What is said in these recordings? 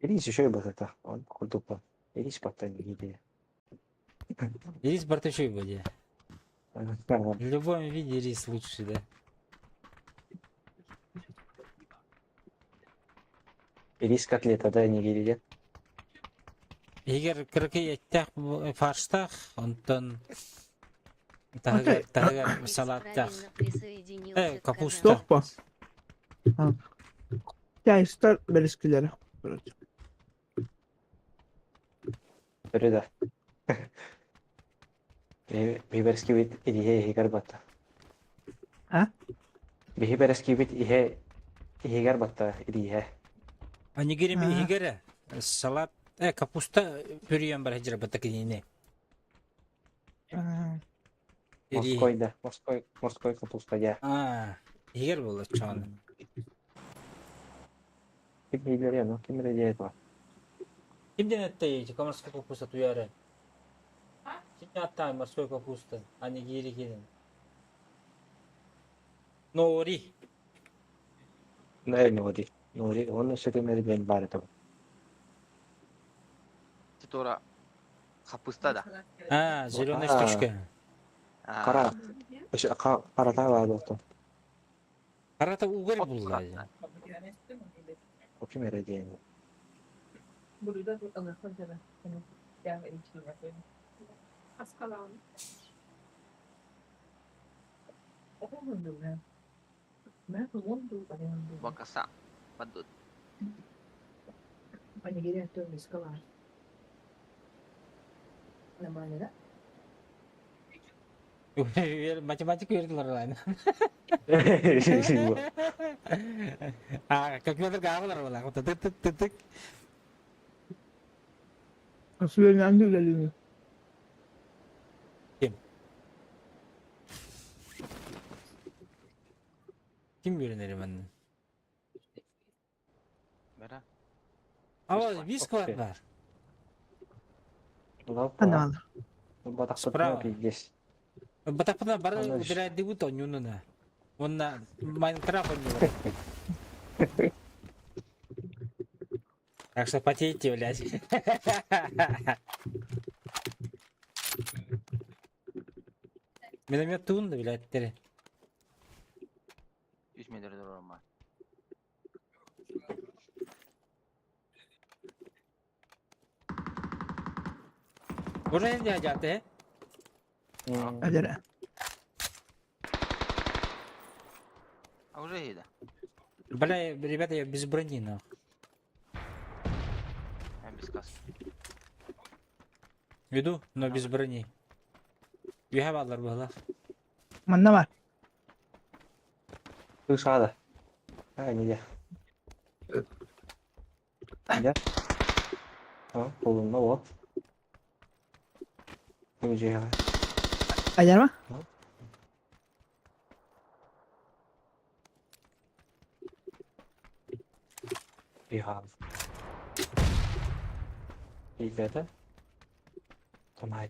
Ирис еще и вот это. Он культупа. Ирис потом идея. Рис бартачой будет. В любом виде рис лучше, да? Ирис котлета, да, не видели? Егер кыркы еттек фарштах, онтон Окей. тагар салаттах. Присоединился к Капуста. Yok bu. Ha. Ya ister beliskileri. Öyle de. Biberski bit ihe higar batta. Ha? Biberski bit ihe higar batta ihe. Анигерим Ага. егере салат капуста пюрием бар хеджер батакине. Ha. Морской, да. Морской капуста, я. Егер было чон. Kim bilir ya, no? Kim bilir ya, Kimden ette морской капуста туяре? Kimden ата морской капуста? Анигери кеден. Нори. Ne Nuri? Nuri, onun sütü ben bari tabi. Титура капустада. Зеленая А. штучка. Kara. Kara tava doktor. Карата угар булла. O kim öyle diye. Burada bu anahtarı hani ya içine böyle. Haskalan. Oğlum ben. Ben de onu da yani. Wakasa. Padut. Hani geri atıyor haskalan. Namanya da. Macam-macam keluar lain. Kalkulator keluar lah. Tık. Nasıl önemli ilerliyor. Kim görünür benden? Mera. Ama bir squad var. Hadi al. Batak Sprava. tutma pigis. Batak pernah baru Ano, udah di buto nyunu na. Wonna Minecraft ню. Так что потейте, блядь. Миномет тунда, блядь, тери. 3 metre dururum ben. Buraya ne जाते हैं? Acele. А уже еда. Бля, ребята, я без брони, нахуй. Я без каски. Веду, но без брони. You have other было. Manda var. Cứ sao rồi? Như vậy. Nhất. Đó, cùng nó ủa. Như gì hả? Acar mı? Đi hòm. Đi về đó. Tầm hai.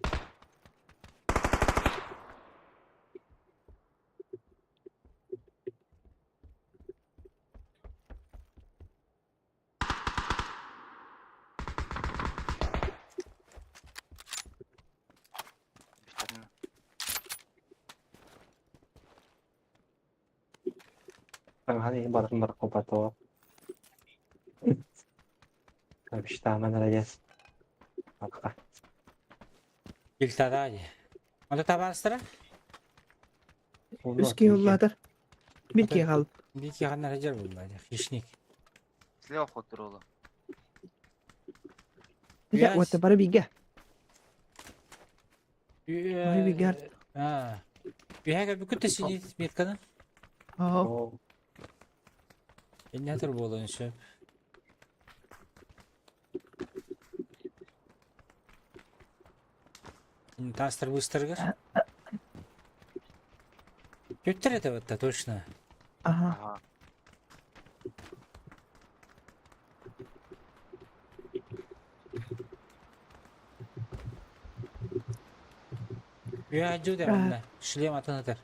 Bitirdim. Tầm hai balık kopato. Tabii işte hemen arayacağız. Bak. İlk tadayı. Onda tabastırı. Üski yolladır. Bir kere kaldı. Bir iki kanlar hacer buldu. Hişnik. Слева вход турулу. Bir de o para bir gel. Ay, bir gel. Bir haka bir kutu sini bir kadın. Oh. Ne tür bu olan şey? Тастер выстыргаш? Götür это точно. Aha. Ага. Я иду да, шлем атанатар.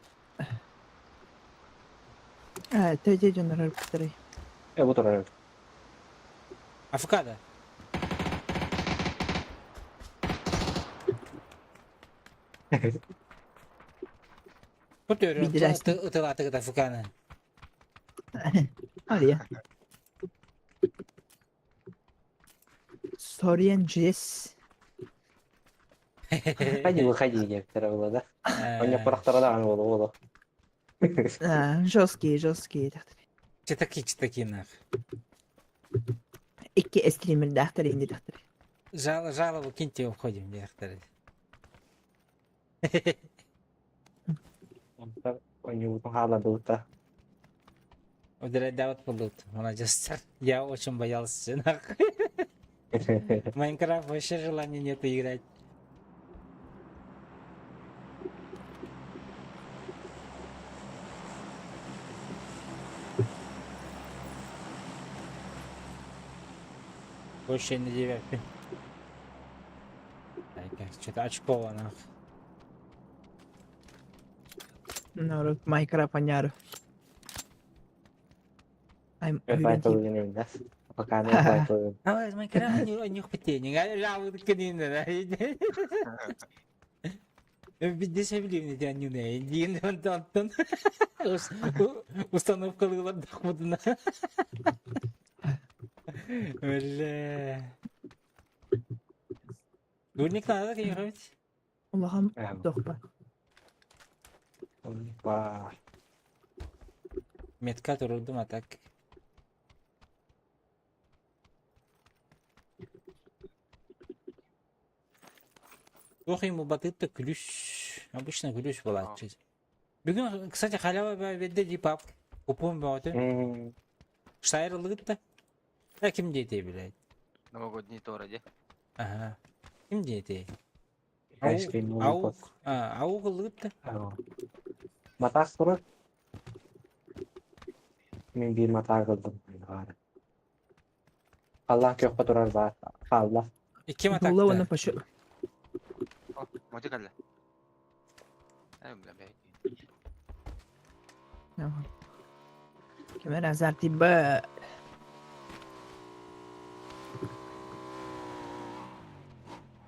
Evet, TC canları kurtarayım. Bu tarafı. Афкада. Kötürüyorum. Bildilersin. Itılatı da fıkanı. Hadi ya. Sorien Jess. Хади, выходи, некоторые было, да? Он мне прохтардан было. Жесткие. Çıtaki nах. İki streamer dahtır indi dahtır. Жалобу киньте, уходим, директор. Он не выпахала дута. Удирать будут. Молодец. Я очень боялся. Нах. В Майнкрафт вообще желания нету играть. Больше на девятке. Что-то очково, нах. Noro Minecraft anyar. I'm Это öğrenci. не да? Пока не это. А, из Майнкрафта у них питание. Жалуют канины, да. Дешевле не не един онтон. Установкалылар дахмадына. Бля. Дурник надо ехать. Allah'ım dokma. Вау. Метка турдум атак. Ох, ему батыта ключ. Обычно ключ была. Бүгін, кстати, халява бәведді дипап. Купон бәуді. Шайрылығытта. Кім дейті, блядь? Новогодний тор, де? Ага. Кім дейті? Аук. Аук ылығытта. Матақ тұры. Мен bir mataq qıldım. Allah kökbe turar zat. Allah. Кім Була вона атақты? пашу. О, мотик әлі. Бля, бля. Kemer azar tibba.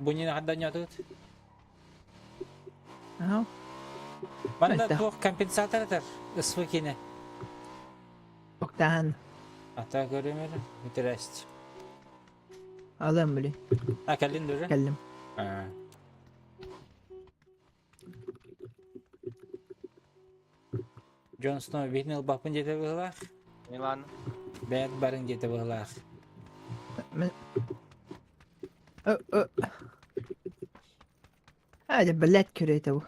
Бұнен қадда не атығыт? Aha. Банда Айтта. тоқ компенсатордар. Ысвы кені. Oktan. Ата көремелі. Үтірәсті. Alın böyle. Кәлін дұры? Kellim. Джон Сноу бейін ұлбақпын деді бұғылар. Милан. Бәйт барын деді бұғылар. Hadi bellet küreyte bu.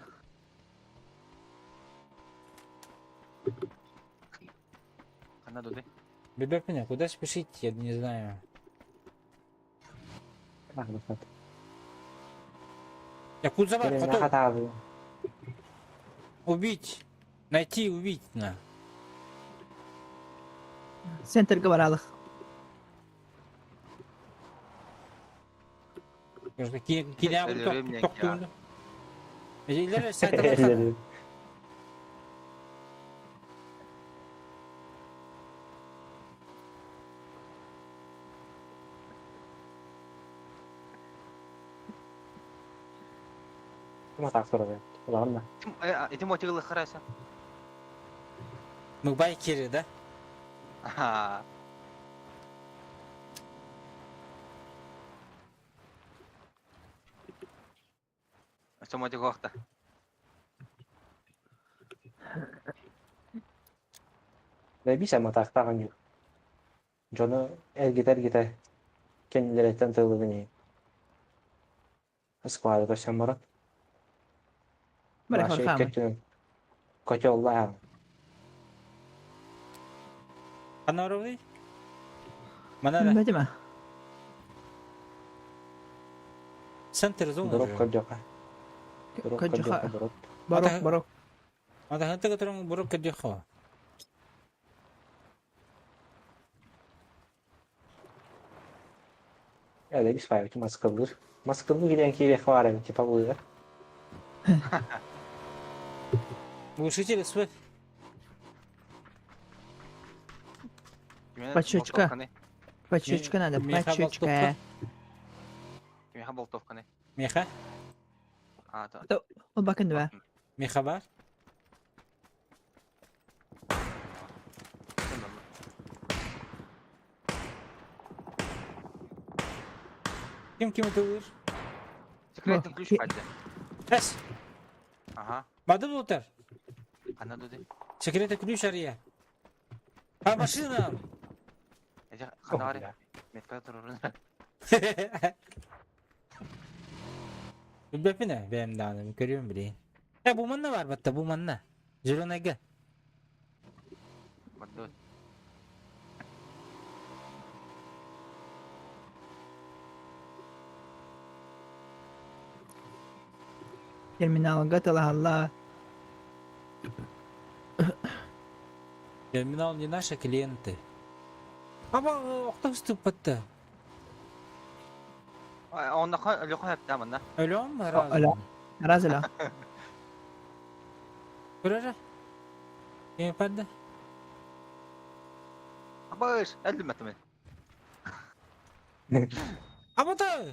Канаду, де? Ребят, меня куда спешить, я не знаю. Я куда Benim ne потом hatalı. убить. Найти, убить на. Center kıvaralık. Килябр Ölürüm ya. тоқтуымды. Елер сайталарса. Ellerim. Mataq тұры. Ulan mı? Ити мотик ылы қарайса. Мыбай кері, да? Аха. Что мотик уақта? Ne bilsem mataq tağın yok. Jonu ergite. Kendileri etten tığlı beni. Squad'ı koşan bana. Bırak Başı bakalım. kötü. Kötü oldu ya. Қана ұры Мана да. Bilmedi mi? Центр зона. Durup kırdık. Durup Kocuğa. kırdık. Durup. Barok. Ада хантыға тұрың бұрып кәде қова. Ya da biz fayda ki maskıldır. Maskıldır giden ki var ya. Tipa bu ya. Глушитель свой. Пачечка. Пачечка надо. Меха Пачечка. болтовка. Кемеха болтовка не. Меха? Ha tamam. O bakın be. Ne haber? Kim kimi dövür? Секретный Бах, ключ ки- падде. Es. Ага. Badı bu otar. Она дуды. Секреты ключ ария. Ha машина. Эти Çok хандари. güzel. Медпетр урын. Bilbepi ne? Benim danım. Görüyorum bile. Ya bu manna var batta bu manna. Zülönege. Бадды. Terminal qatala Allah. Терминал не наши клиенты. Ama okta üstü battı. Onda лёгко hep tamam da. Öyle mi? Öyle. Razila. Görür. Ne yapardı? Baş, eldim etme. Ama da.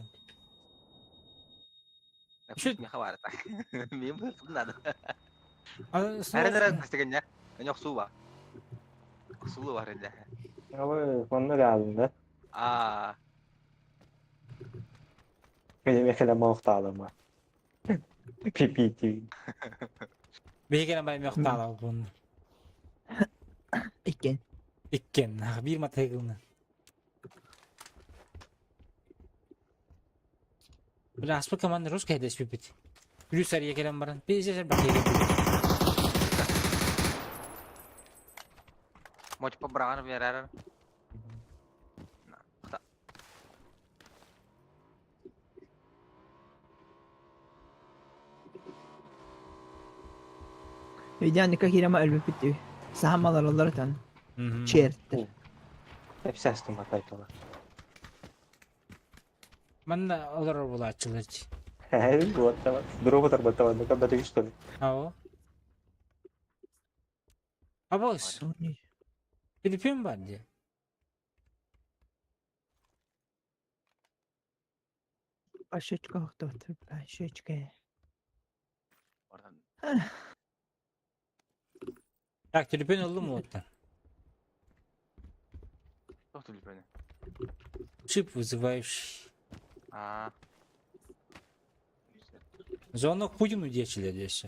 Şu- Ne haber ta? Miyim bu fırladı. Sonra Nerede kastegen ya? Yok su var. Su var elde. Ama onlar geldiğinde Aa, benim ekeleme oktalama. PPT. bir kere benim yok dağla bunu. İkken. İkken. Bir mataya kılına. Biraz bu kaman Ruska hedes pipit. Gülüs araya gelen baran. Bir izleyelim bakayım. mau coba berangan biar ada. Videonun kahirama ölüp bitti. Sahamalar onları tan. Çerttir. Hepsi astım hataytalar. Ben de olur bu açılır. He, bu hatta drop'u da batawan da kadar işte. Ha o. Abos. Filipin var diye. Aşağı çıkak doktor. Aşağı çıkak. Oradan. Ya Filipin oldu mu orada? Tuh tuh beni. Шип вызывающий. Aa. Звонок Путину дечили здесь.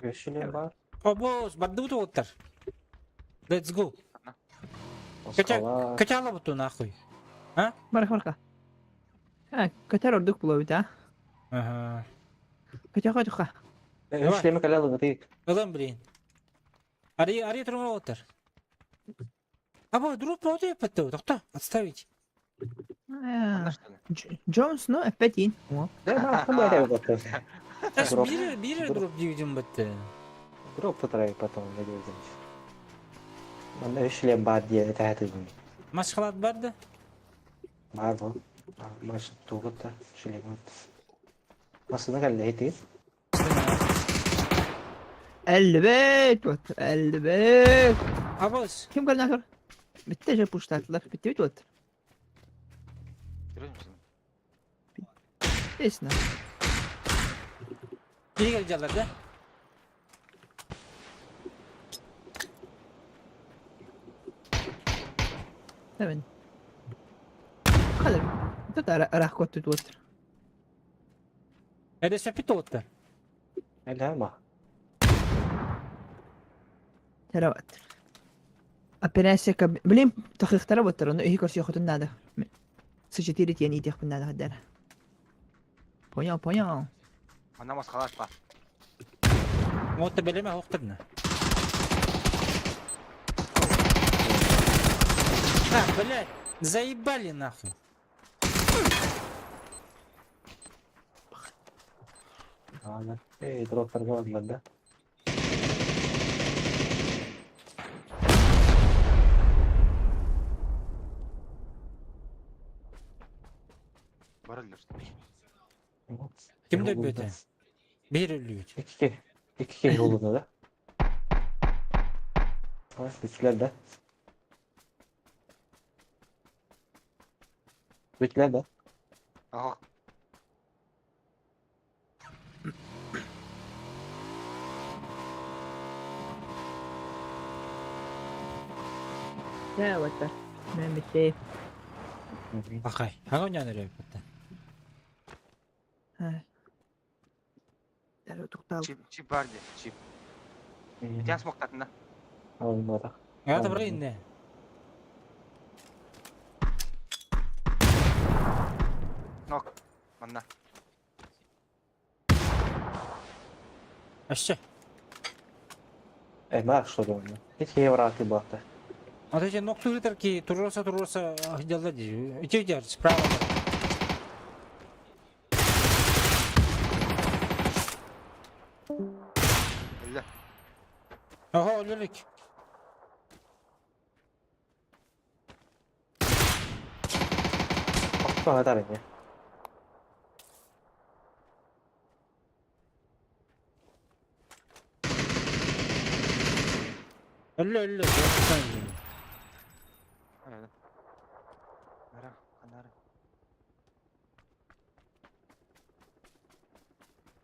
Görüşüne var. Абос, барды вот отыр. Let's go. O Kaça, skala. kaçala bu nахуй. Baraka. Ha, katar orduk bula bir daha. Ага. Kaça kaça. Üçleme kalalı değil. Ulan блин. Ари тұрмай отыр. Аба, дроп ноуты yapıttı. Тоқта, отставить. Onda что ли? Jon Snow F1. О. Ne var? Bu böyle bakın. Аж Дроп. бері дроп деудім бітті. Drop tutray patron ne gördün? Ben üçlem var diye tehdit Машқалат барды. Var bu. Maç tuğut da üçlem var. Nasıl ne geldi hedi? 55 bot. 55. Абос. Kim koordinatör? Bitti je push tatlılar. Bitti bitti bot. Görüyor musun? Esna. Biri gelecekler de. Evet. Kalır. Tut ara kotu bot. Hedef yapıttı otta. Öyle ama. Teravat. Operasya kab... Блин, تحقيق ترى بطر انه هي كرسي ياخذ النادى سجتيري يعني يدي ياخذ النادى هدانا بويا Ona maskalar pa. Otta beleme hoqtırna. Блядь, заебали нахуй. Aynen. Droplar varlar da. Barılır. Kim de Yolunda. böyle? Bir ölüyor. İki kere yolunda da. Ha, üçler de. Bitler de. Ага. Ya batar. Ben bitti. Bakay. Hangi oynayanı repete? Ha. Dero tuktal. Чип var diye. Чип. Bir tane smoke taktın da. Olmadı. Ya da Tamam. buraya indi. Nok. Bana. Aşağı. Bak şu da oynuyor. Hiç iyi bıraktı bu hafta. Отойди, ног туритарки, турроса, делади. Иди, справа. Öyle. Ага, ölürük. Bana da ya. Ölü. Öyle. Nara. Kanara.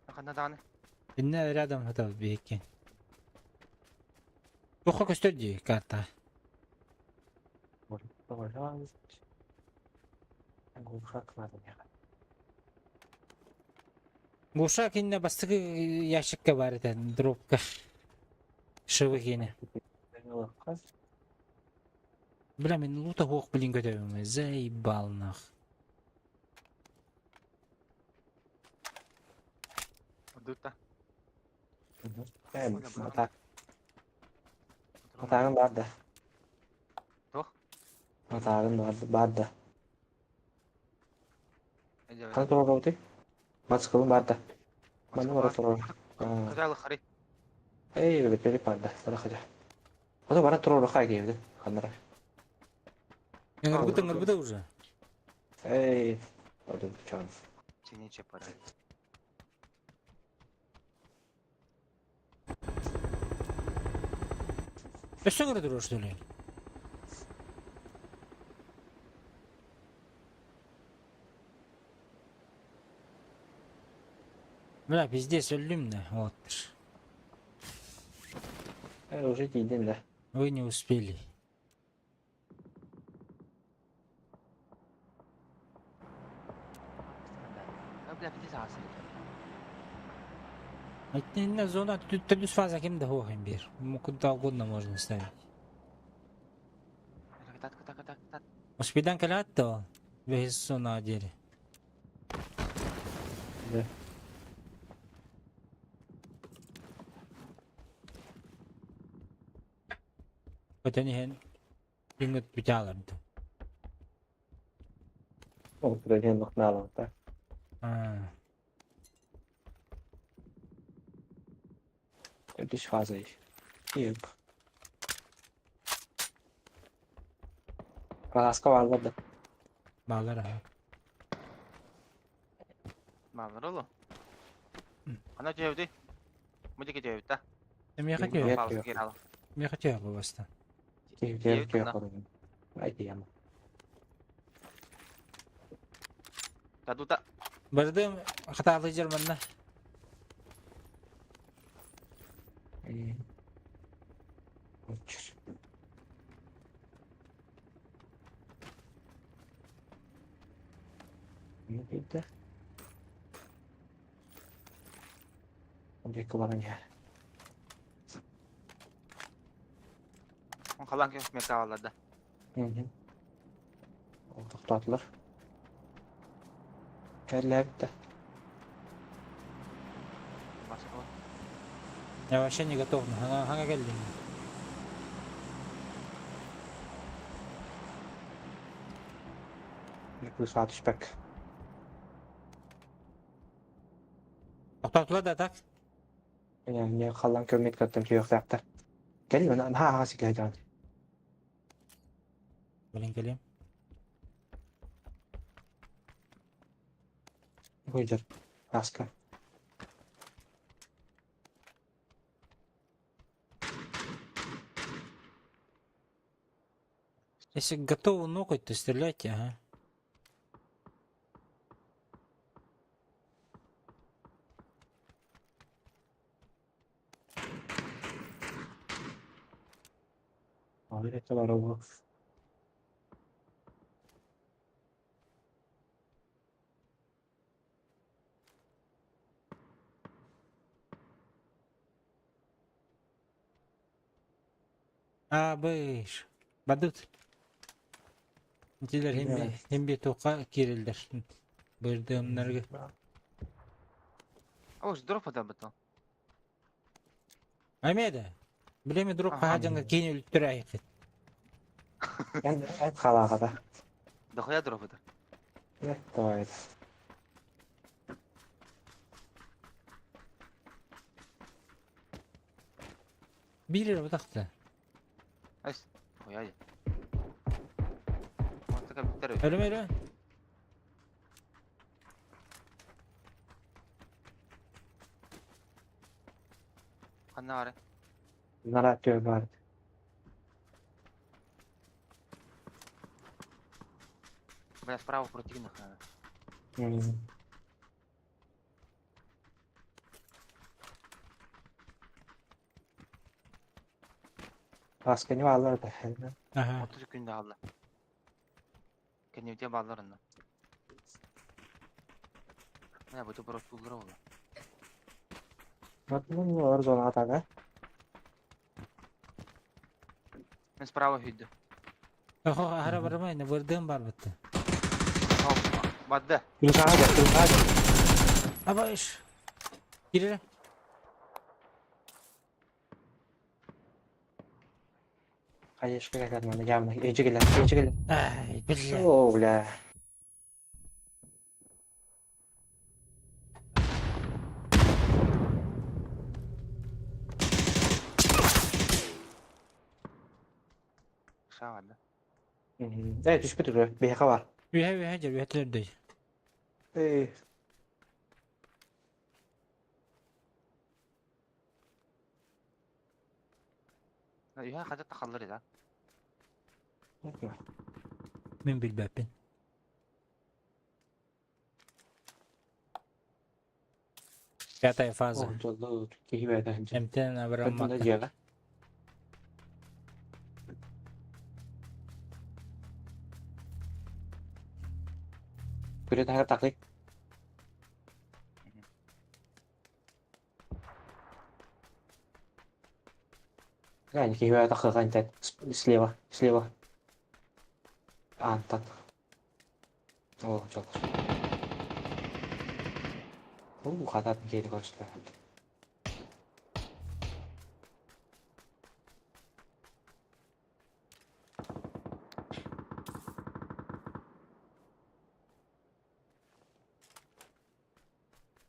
Kanara tane. Инне рядом это бейки. Плохо костюди карта. Doğru. Ben uşakmadım ya. Гушак инне бастыгы ящикка бар этен, дропка. Шыбы кені. Бля, мен лута хоқ білін көтөбім. Заебал нах. Öldürttü. Atağın vardı. Yok. Atağın vardı. Ece Kanka doğru oldu. Maskılın vardı. Bana var doğru. Güzel xarit. Ey böyle bir vardı. Bırakacağım. O da bana doğru kay geldi. Kanlara. Ыңырбыта уже. Ey. Öldüm canım. Seni çepara. Өссөңөрө туру что ли? Бля, пиздец, өлдүм да. Вот. Уже değildin de. Вы не успели. Bля, bir de sağsın. На зона, тут плюс фаза кем дохогим бир. Куда угодно можно ставить. Катат. Успедан калатто. Без зона одели. De. Хотя не хен. Ингет биталарdı. O da bir nokta alanda. Ödüş fazla iş. İyi. Alaska vardı. Bağlar ha. Mağlar oğlum. Ana cevdi. Müdeki cevdi. Я Yok. хотел, Fazla geri al. я хотел бы вас-то. Diyelim ki yapalım. Haydi yana. Taduta. Бардым хаталы жерманда. Uçur. Ne dedi? Önce kullanın yer. Kalan kesmek tavallarda. Oldu tatlılar. Kelle bitti. Başka var. Я вообще не готов. Хага geldim. Bu saat işbek. Тоқтатыла да так. Yani ne kalan kömmet kattım ki yok yaptı. Geliyor lan ha sikeceğim. Блин, келем. Buyur. Aska. Если готовы нокать, то стреляйте, ага. Ahirette var o. Beş. Badut. Diler hem bir toka girildir. Bırdığımlarga. Oğuz drop adam beton. Aymeda. Bileme durup Aha. kahacanga keyin ölüktür ayıkıt. Yani et kalakada. Dahoya drop adam. Evet, doğru. Bir lira bu taktı. Ays. Dahoya ya. Mantıka bitter öyle. Öyle mi öyle? Kanne var. Bunlar atıyor bari. Бля, справа противных надо. Hmm. Baskını varlar da. Aha. 30 günde aldı. Kendi bağlarında. Ne bu da burası bulur oldu. Bakın ne var zona atağa. Ben справа hüddü. Oho ahara baramayın. Bırdığım var bitti. Hop. Badde. Kırık Aba iş. Girelim. Hayışka gelmedi bana gelme. Ece gelir. Ay billah. Oo bля. Aşağı vardı. Evet düşme duruyor. Bir yaka var. Bir hacer bir hatırlar değil. Ee, Ya hadi takalır ya. bakma. Min bilbabin. Yatay fazla. Oh jollu. Kihi beda hemce. Emten abram Kadın da makka. diyorlar. Kure daha taklik. Yani kihi beda takılkan tet. Слева. Antan. Oh çok. Kadar bir geri koştu.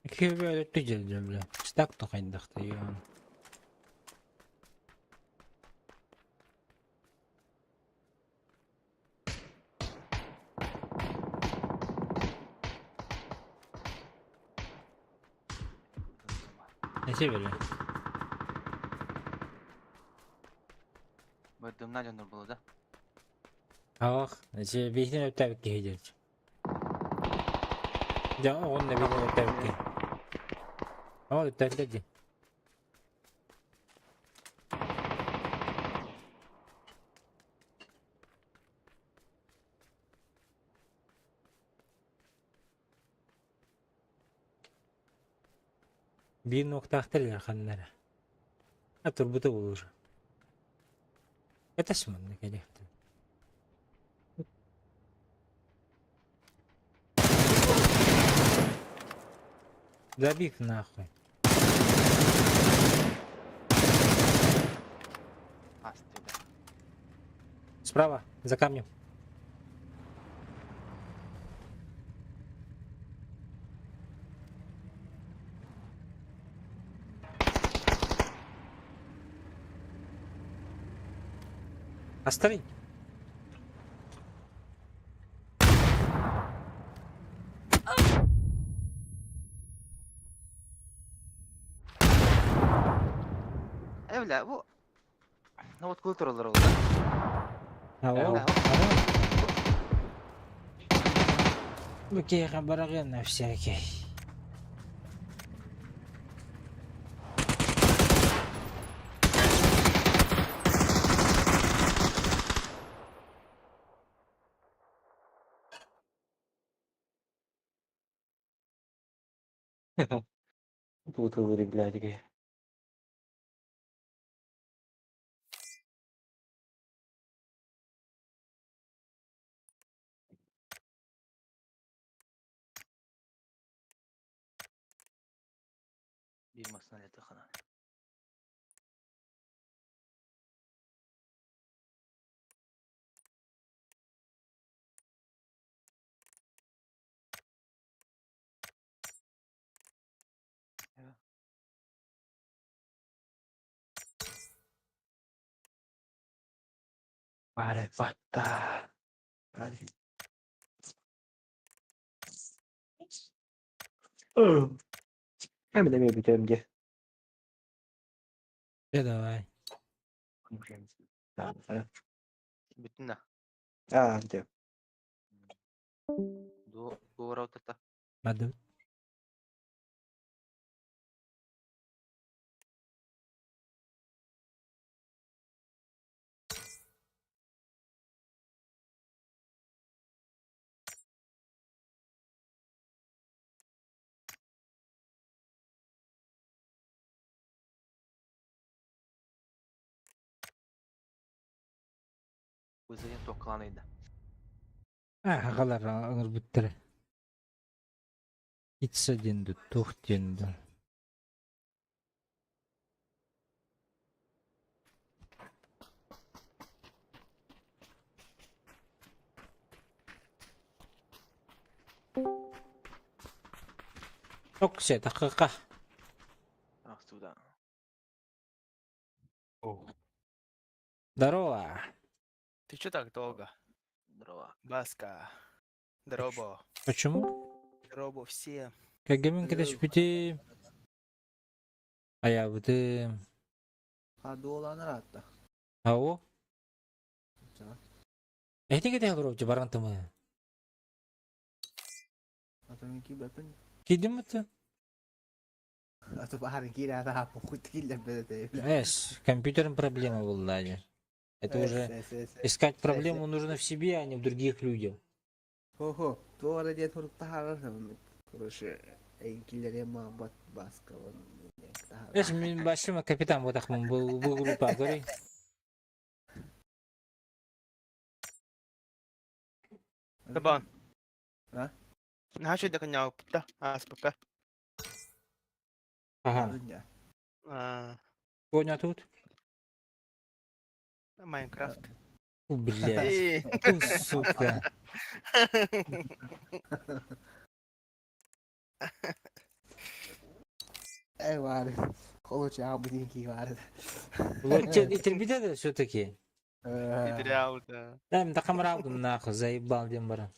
İki böyle tücel bile. Stak tokayndakta ya. Nece böyle? Bırdığımdan candır bulu da. Bak, nece beytin öpte ki hacer. Ya onun ne beytin öpte ki. Ama öpte. Bir nokta aktarlar kanlara. Ha turbutu bulur. Yataşman ne kadar. Забив нахуй. Asti be. Справа, за камнем. Оставить. Evle bu. Ne ot kulturlar oldu. Алло. Алло. Окей, хабарага на всякий. Тут блядь. Bir masana lete kana. Pare fatta. Hem de bir biterim diye. Давай. Bütün de. Diyor. Doğru otata. Hadi. Uzayın toklanıydı. Haqalar аңыр бүттірі. Итса денді, тух денді. Оксе, тақықа. Ah suda. Здорово. Ты чё так долго? Дрова. Баска. Дробо. Почему? Дробо все. Кәгемен кедеш біті. Ая біті. Dolanır hatta. Ау? Tamam. Әйті кеде ғыраучы барантымы? Ataminki bakın. Кедім біті? Atı baharın ki rada hapı kutkille böyle. Эш, компьютером проблема была. Это уже искать проблему нужно в себе, а не в других людях. Ho. Doğru diye turup da hararım. Kuruşu. Enkilere muhabbet baskı var. Эш, мен başıma капитан вот так bu группа, который. Табан. А? Наша да коня опыта. Аспапа. Ага. Коня тут? Майнкрафт. Фу, блядь. Эй. Фу, сука. Ey var. Koluç ya bu dinki var. Вот тебе итербиде да все-таки. Идрял, да. Да, мен такам равдым нахуй, заебал дем бара.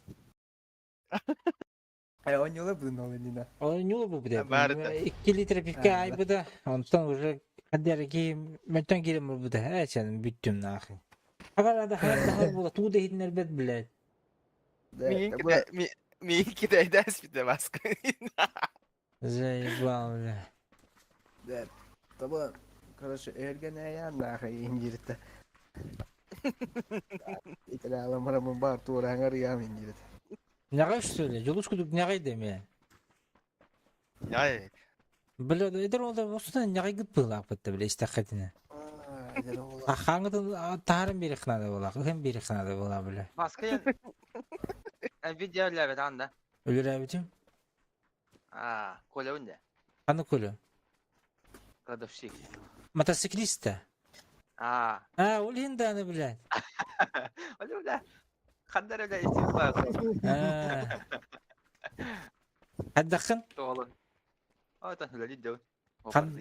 On yola bunun olayına. Ой, не лобу, блядь. Бар, 2 литр пивка ай буда. Онтон уже кадерги мөтөн кирем буда. Эчен бүттүм нахуй. Агар да хар була туда хиднер бет, блядь. Минки да идаст да баска. Заебал, блядь. Да. Tabi. Karışı ergen eyan da İngilizce. İtirazım var bar tuğran arayam İngilizce. Нягай что ли? Жолушку дук нягай деме. Яй. Блядь, эдер олда остан нягай гыт была бутта, блядь, истакатина. Ахаңдын тарын бери хнада бола, hem beri хнада бола, блядь. Baskı ya. Video ile anda. Ölür abicim. Kola önde. Kanı kolu. Kladovщик. Мотоциклиста. Ol hindanı, блядь. Öyle. Kadar öyle isim var. Haddakın. Doğru. Atan öyle diyor. Kan-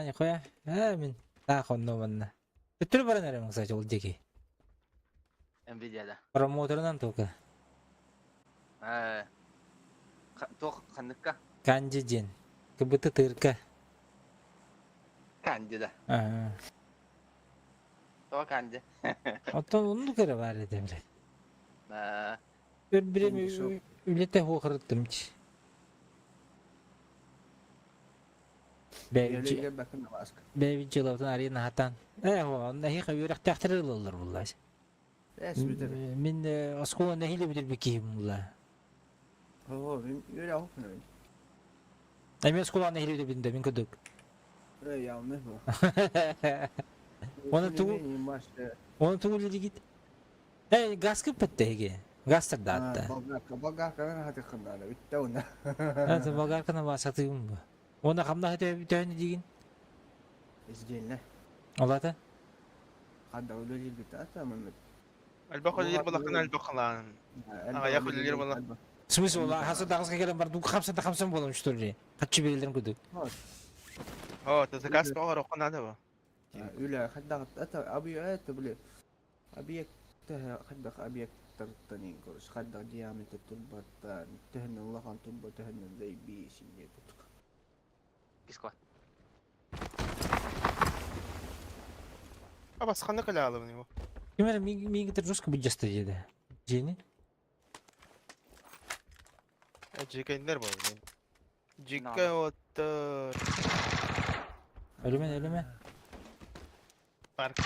Нихуя. Min. Та хонно манна. Өтір баран әрі кстати, ол деке. Nvidia'da. Промоутерынан только. Tok kanıkka. Канжи ден. Кыбыты тырка. Kendi de. Tok kendi. Оттон онну кері бар еді, блядь. Бір үлете хоқырыттымчы. Yerlere bakın da baskı. Бәйбі жылаутын арина хатан. Онда хиқа үйрек тәқтірі олар бұллай. Resmidir. Мен осқуын әхилі бідір бекейім бұлла. Öyle okun öyle. Эмес кулağına hili ödebinde min ködük. Yanlış bu. Onu tuğul, Benim başta. onu tuğul dedi git. Gaz kıpıttı hege. Gaz tırdı hatta. Bagak kan hati kınara bitti ona. Hatta bagar kana basatıyım bu. Ona kamda hadi bir tane digin. İzgeyle. Allah da. Hadi öyle değil bitti ata Mehmet. الباقي اللي يربط لك الباقي لان ياخذ اللي يربط Смысл ola hasıl da kızga gelen var. Du 50 bulmuş durri. Kaçı bildirim ködük. اه تتكاس بقى وقنا هذا Öyle hadi ata abi et bile. Abi hadi abi tertani kurus hadi diameter turbatan tehne Allah kan turba tehne zey bir şimdi tutuk. Кисква. بس خلنا كلها على بنيو Kimere mi getir Ruska bir jasta jede. Jeni. جيكا يندر بقى جيكا وتر Ölüme. ماركا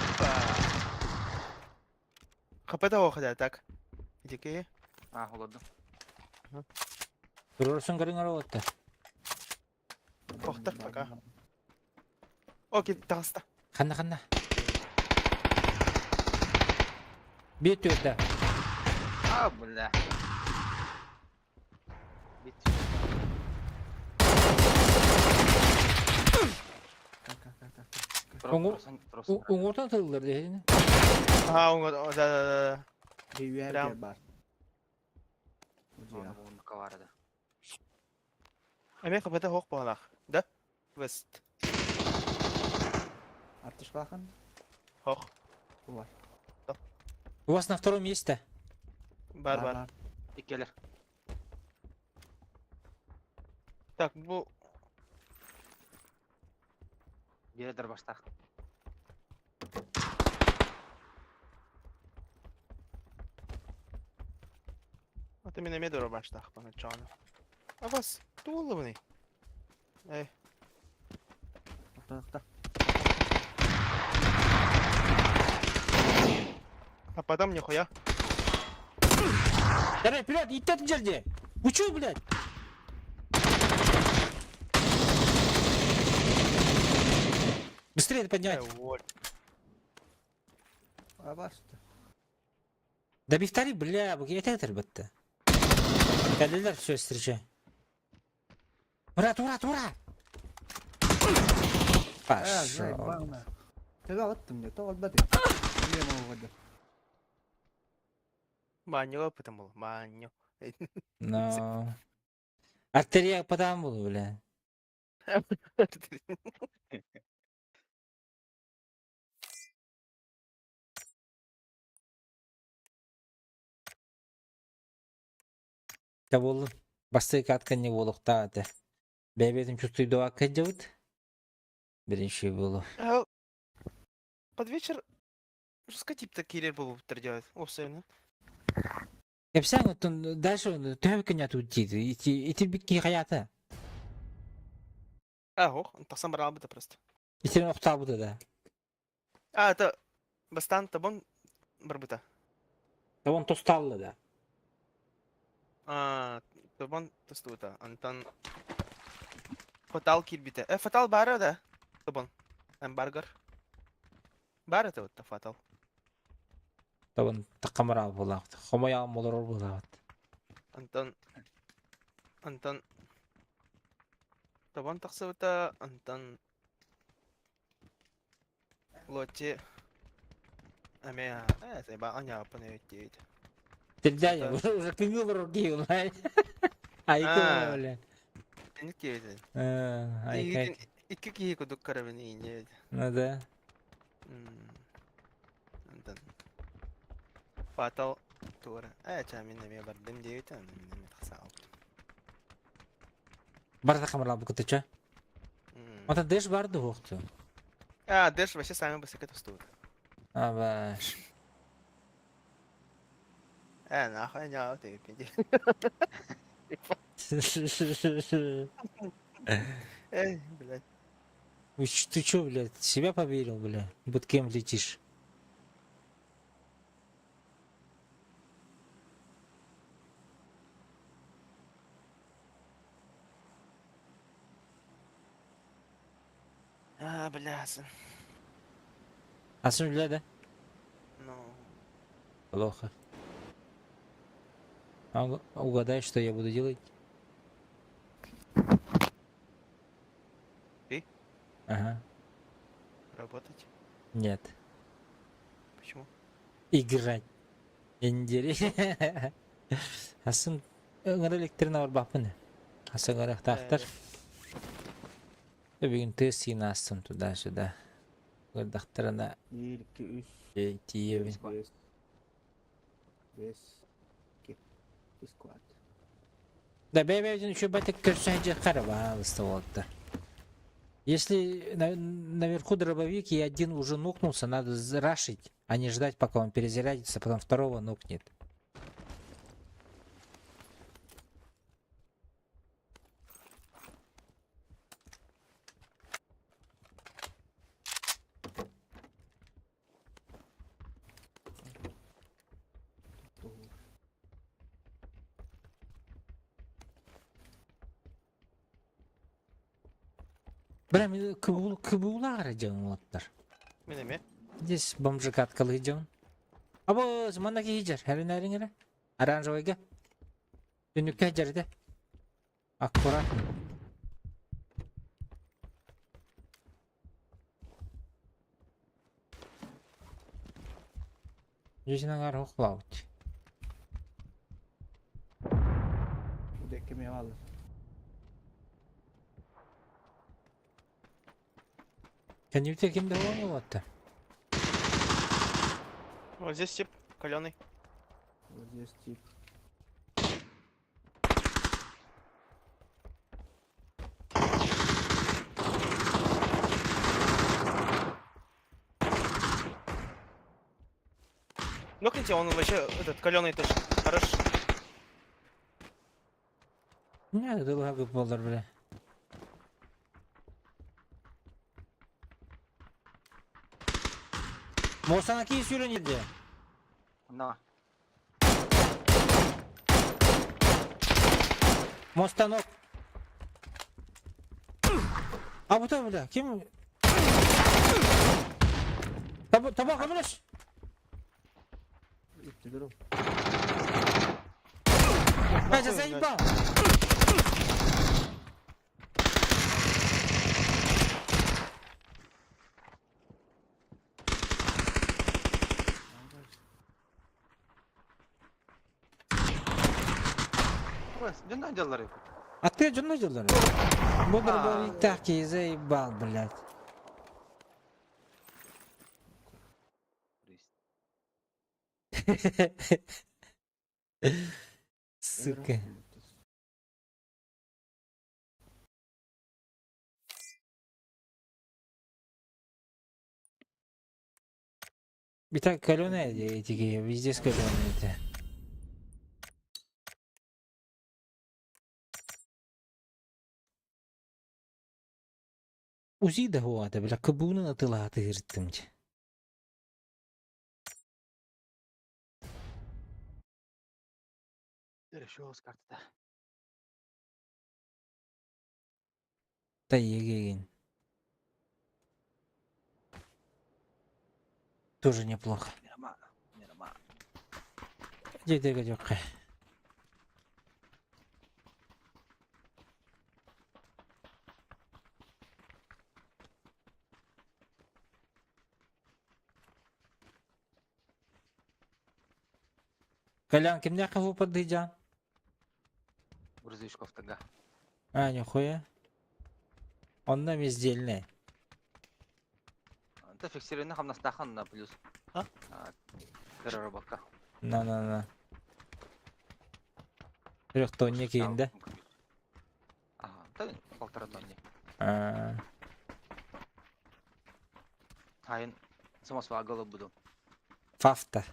خبطها واخد اتاك جيكا Oldu. Durursun karın ara otta. واختك فكا اوكي تغسطة Kanna. Bir tüyde. بالله. Bit. Ongu- Umurtan tıldır dehini. ها ده Bir yer Selam. var. Onu kavardı. امي خبطها هوق بالله ده وست Artış bakın. هوق Var. У вас на втором месте. بار İkkeler. так bu Biridir başta. انت من امي دور باش تخبط الجانب بس والله بني ايه Ortalıkta. خبطها من اخويا Давай, блядь, иди от жерде. Вы чё, блядь? Быстрее поднять. вот Bastı. Да повтори, бля, я так البتة. Geldiler все встречай. Ура! Пошел. Bana. Tega attım ya. Tol badi. Niye mi oldu? баню потому баню Но... Артерия подам был, бля. Да болу. Басты катка не болуқта аты. Бәбетім чувствуйду акка жауд. Бірінші болу. под вечер что тип такие был делать обсценно Кепсаң оттон дальше төбөккөн ятуу дейді. Итир бикки хаята. اهو انت صمر على просто Итирин оқтал бұды да. это бастан табон барбыта Тавон тосталлы да. табон тостута антан фатал кирбите фатал бара да табон эмбаргер бара это вот фатал Тавон тақамыра болақты. Хомая молор болақты. антан табон тақсыта антан лоти амея сейба аня панейтит Ты дядя, уже пимил руки, блядь. Айкы, бля. не кейте Айкай. iki kişi kuduk karabini ince Ну да. антан фатал тура чамин неме бардым дейт неме тахсау Бар тақамыра бұл күтічі. Ота дэш барды оқты. деш вообще сами быстрее тостуют Абаш. нахуй не ты блядь Ты чё, блядь, себя поверил, бля? Под кем летишь? білясың. Асым үлі да? Ну, Плохо. Угадай, что я буду делать? Ты? Ага. работать? Нет. Почему? Играть. Индери. Асым ыңыры бар бапыны. Асы ыңыры тақтар. Бүгін тест сиін астым туда-сюда. Гырдақтарына 1, 2, 3, тиебін. 5, 5, 2, 3, 4. Да бәйбәйден еще бәтік көрсен же қараба алысты болыпты. Если наверху дробовик и один уже нокнулся, надо рашить, а не ждать, пока он перезарядится, потом второго нокнет. Прям кыбула қарайдың оттар. Мен еме? Здесь бомжик аткалы идем. А вот мана кейджер, әрін. Оранжевыйға. Үнікке жерде. Аккуратно. Жүзінің ары оқылауыт. Деке me alır. Кәнеуте кемді оңы отты? Вот здесь тип, каленый. Вот здесь тип. Нокните, он вообще, этот, каленый тоже. Хорош. Не, дылға көп болдар біле. Мосана кей сүйренеді. На. Мостанок. А бұта біле, кем? Табаға білеш? İpti durum. Кәжі заебал. Ой, дюнна делали. А ты что делаешь? Буду говорить так и заебал, блядь. Сука. Bir tane kalone etiki, везде с каленые. Узи да хуа да бля, кабуна на тыла атырттымчы. Решил с карты. Та егеген. Тоже неплохо. Нормально. Нормально. Дедега жоққа. Колян, кем няха его подыджан? Грузовичков тага. А, нихуя. Он нам издельный. Это фиксированный хам настахан на плюс. А? Переработка. На. Трех тонне кейін да? Ага, да, 1,5 тонны. Айын самосвагалы буду. Фафта.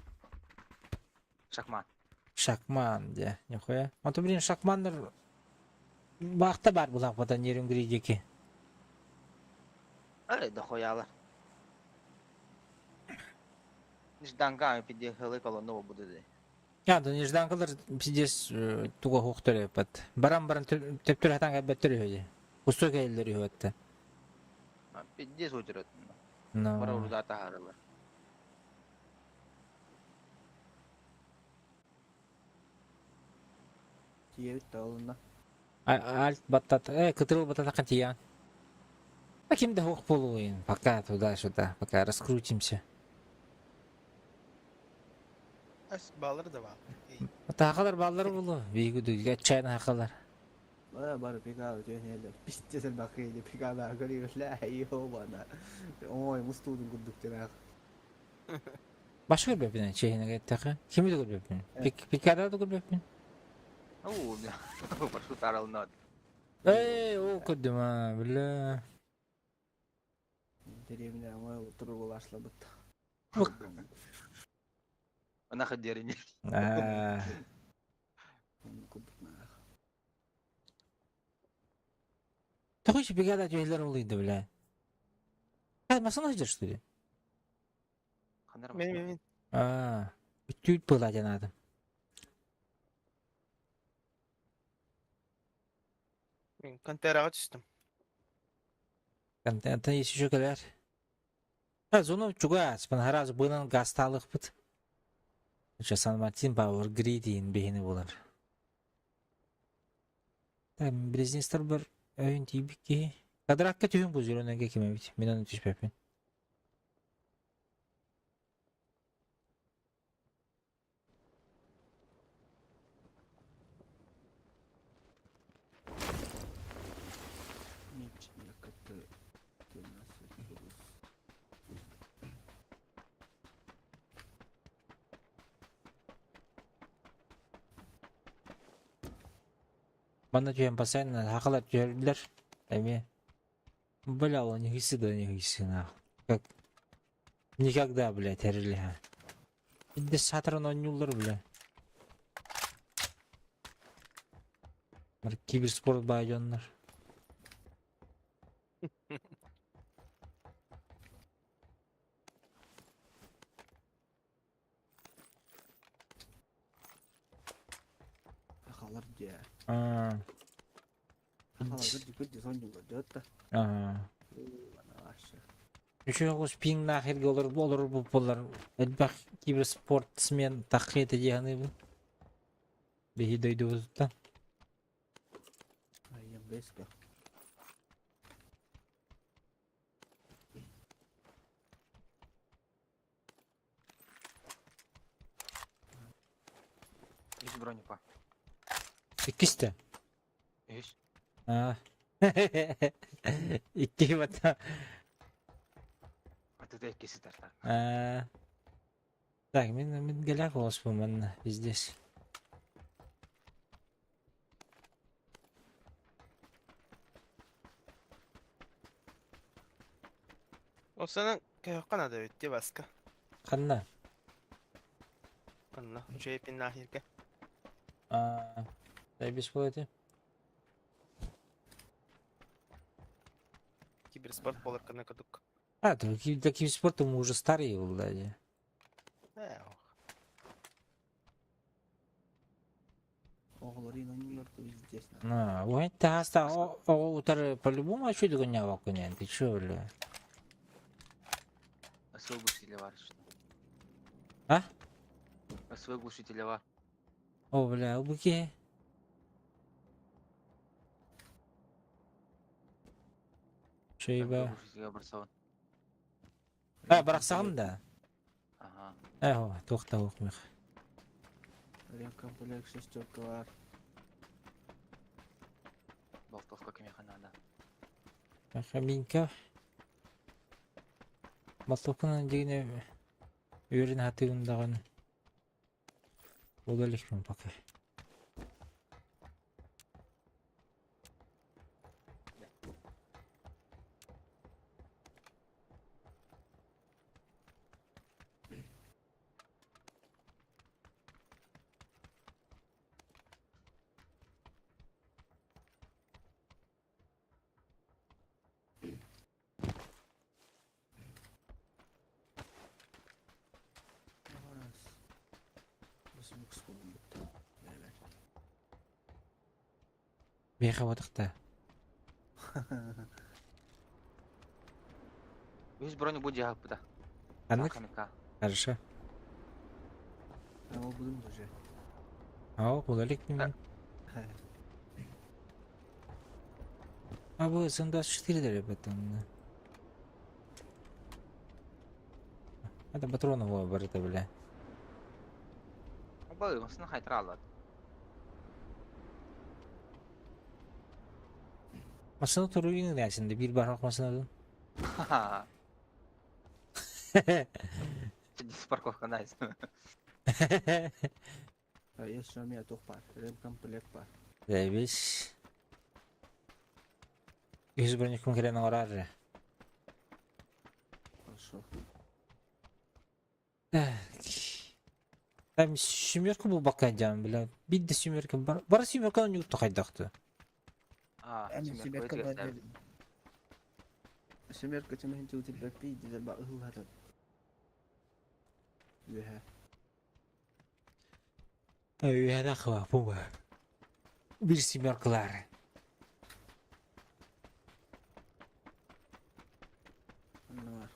Шахмат. Шакман, да. Нихуя. Он то, блин, шакмандар... Бақта бар бұлақ бұдан ерін грейдеке. Ай, да хуяла. Нежданка переехали колонну буде. Я, да неждан кылыр пиздес туға хуқтыры пат. Баран-баран төптір хатан кәббәттір өйді. Устой кәйілдер өйді. Пидде сочерет. No. Бара урда тахарылар. Тиевит талына. Альт баттат. Кытырыл баттат кантиян. А кимде хук полуин. Пока туда-сюда. Пока раскрутимся. Ас балыр да бар. Тахалар баллар болу. Бейгу дүгге чайна хакалар. Бара пикал тенелер. Пистесел бакыйды пикал агыры ла айо бана. Ой, мустудун гудуктера. Башка көрбөпүн чейине кеттака. Кимди көрбөпүн? Пикада да көрбөпүн. Ау, баршу таралнад. О көрдүм а, бля. Деревня мой утуру башлап бут. Ана хадерин. А, Такой пикада жейлер болуйду, бля. Машина ждешь, что ли? Мен мен А, Үтүт была жанадым. мен контейнерға түстім. Контента есть еще келер. Зону чуга, спан хараз бынан гасталык бит. Сан Мартин Бауэр Гридин бейни болар. Там бизнестер бір өйін тейбікке. Кадракка түйін бұл жүрінеге кеме бит. Мен оны түшпеппін. Бана түйен басайын, хақылар түйерлер. Әме. Бля, он не гиси, да не гиси, нахуй. Как? Никогда, блядь, терли. Инде сатран ойнулар, бля. Киберспорт байонlar. Халар же. А, Халар гыдды сонжуга жотта. а. Ана ашы. Еще гос пинг нахерге олар бұл болар. Элбах киберспорт смен таққеті дегені бұл. Бейі дөйді бұзытта. Айям беспе. Есть бронепа. İkisi de. Есть. А. İki bata. А ты киси тартар. А. Так, мен голяк вспомнил здесь. Осының қана да өтте басқа. Қанна. Қана, жейпін нахерге. А. Дай без платы. Киберспорт болар қана күдік. А, для киберспорта мы уже старые, Влади. Оғларин ойнулар здесь. А, ой, ты хаста, утары по-любому очу догоня вакуня, ты чё, бля? А свой глушитель var işte. А? А свой глушитель var. О, бля, убыки. Чё еба? Глушитель барсауын. А, бірақ сағын да. Ага. О, тоқта оқмақ. Ремкомплект шестерка var. Болтовка кемеха надо. Хаминка. Батлықынан дегіне өрін атығындаған. Олалықпен пока. Бейха батықта. Весь броню будет ягод пыта. Аннык? Хамика. Хорошо. Ama bulun da şey. Ау, кудалик мин. А вы СМ-24 ребята. Это патроновая барыта, бля. Обои, он снахай тралат. Масını turuyun dersin bir barrak masını. Ха-ха. Здесь парковка, найс. Есть что у меня тух пар. Ремкомплект пар. Değmiş. 100 bronnik konkretno orar. Хорошо. Там сümörkü bu bakacağım bile. Bir de sümörkü var. Var sümörkü yurtta kaydaktı. А, أنا семерка سمعت выиграет, да. كمان. سمعت كمان أنت وتبقى في ده بقى هو هذا. لها. Ay hada kıva bu var. Bir sümörküler. النار.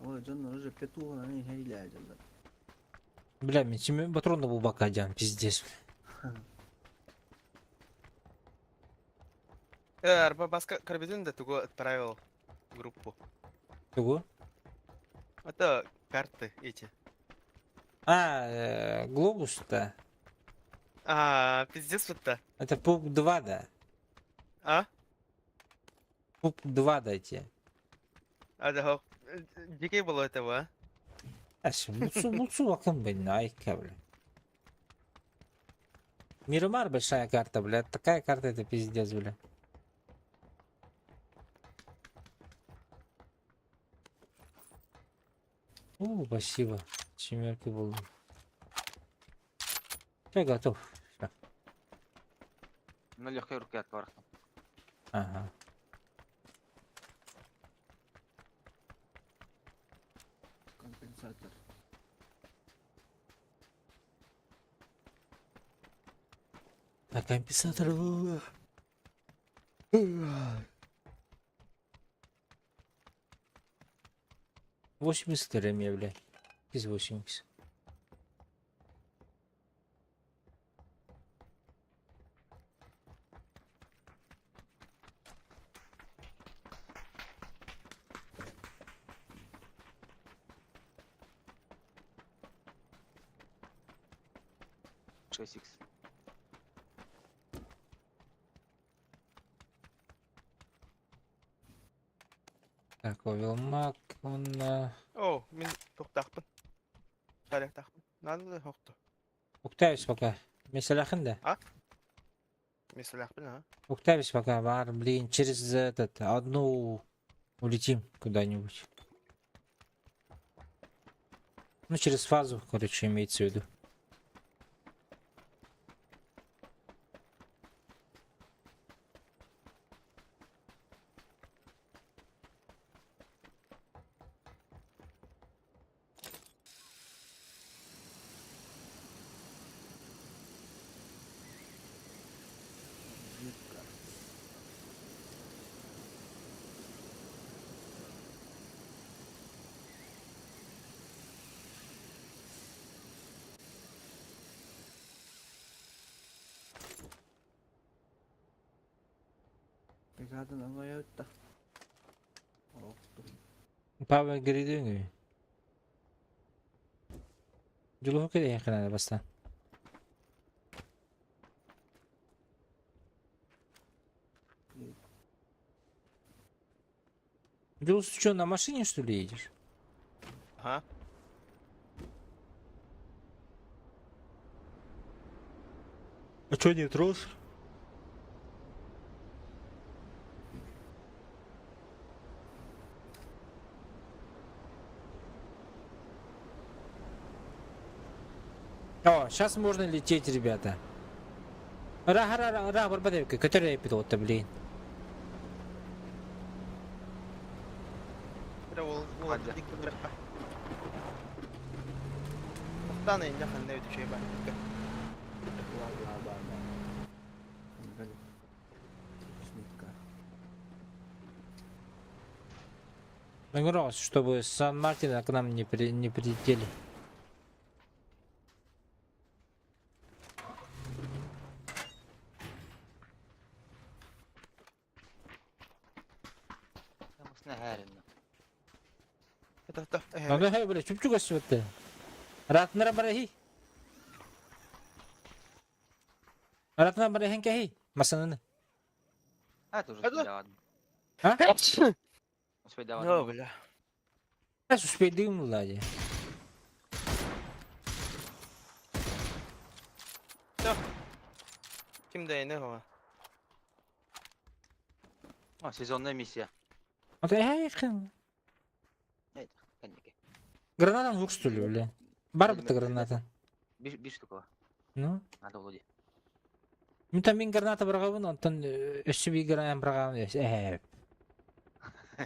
أول جنة رجع بتوه أنا هاي لا جنة. Bilemiyorum şimdi patronla bu bakacağım pizdes. Арба баска карбидин да туго отправил группу. Bu. Это карты эти. Глобус-то. Пиздец вот-то. Это пуп 2, да? А? Пуп 2 дайте. Да, дикей было этого, а? Мутсу bakın benim ay kabel. Миромар большая карта, блядь. Такая карта это пиздец, блядь. Спасибо. Семерки buldum. Все, готов. Всё. Ну, легкой руки от ворха. Ага. Компенсатор. А компенсатор... 80 ремя, блядь. Из 80. Шесть икс. Так, Вилмак, он... О, мен тоқтақпын. Шарек тақпын. Надо да тоқты. Уктавис пока. Меселахин, да? Меселақпын, а? Уктавис пока, бар, блин, через этот, одну улетим куда-нибудь. Ну, через фазу, короче, имеется в виду. Жидко. Brigaden almaya öttü. Oldu. Павел Гридинги. Джулуху كده يا خلال بس. Джулус, ты что, на машине что ли едешь? Ага. А что не трос? О, сейчас можно лететь, ребята. Ра, барбадевка, который я пилот-то, блин. ол Hadi. дикті бірақ па. Тоқтан енді қандай өтіп шей бар. Vallahi bana. Bakalım. Нагрелся, чтобы Сан-Мартина к нам не прилетели. Намысына härinn. Это, Ага, хай, бля, чупчуга сюда. Ратнара барахи. Ратнара барахи кахи. Масананы. Это уже Это? успел один. А? Успел Ну, один. бля. Я успею дым ладе. Kimde ne o? О, сезонная миссия. Вот я хрен. Конечно. Гранатам звук что ли, бля? Барбата граната. Биш штук var. Ну? Надо вроде. Мен там мен граната баргабын, онтон өсүбүй граната баргабын.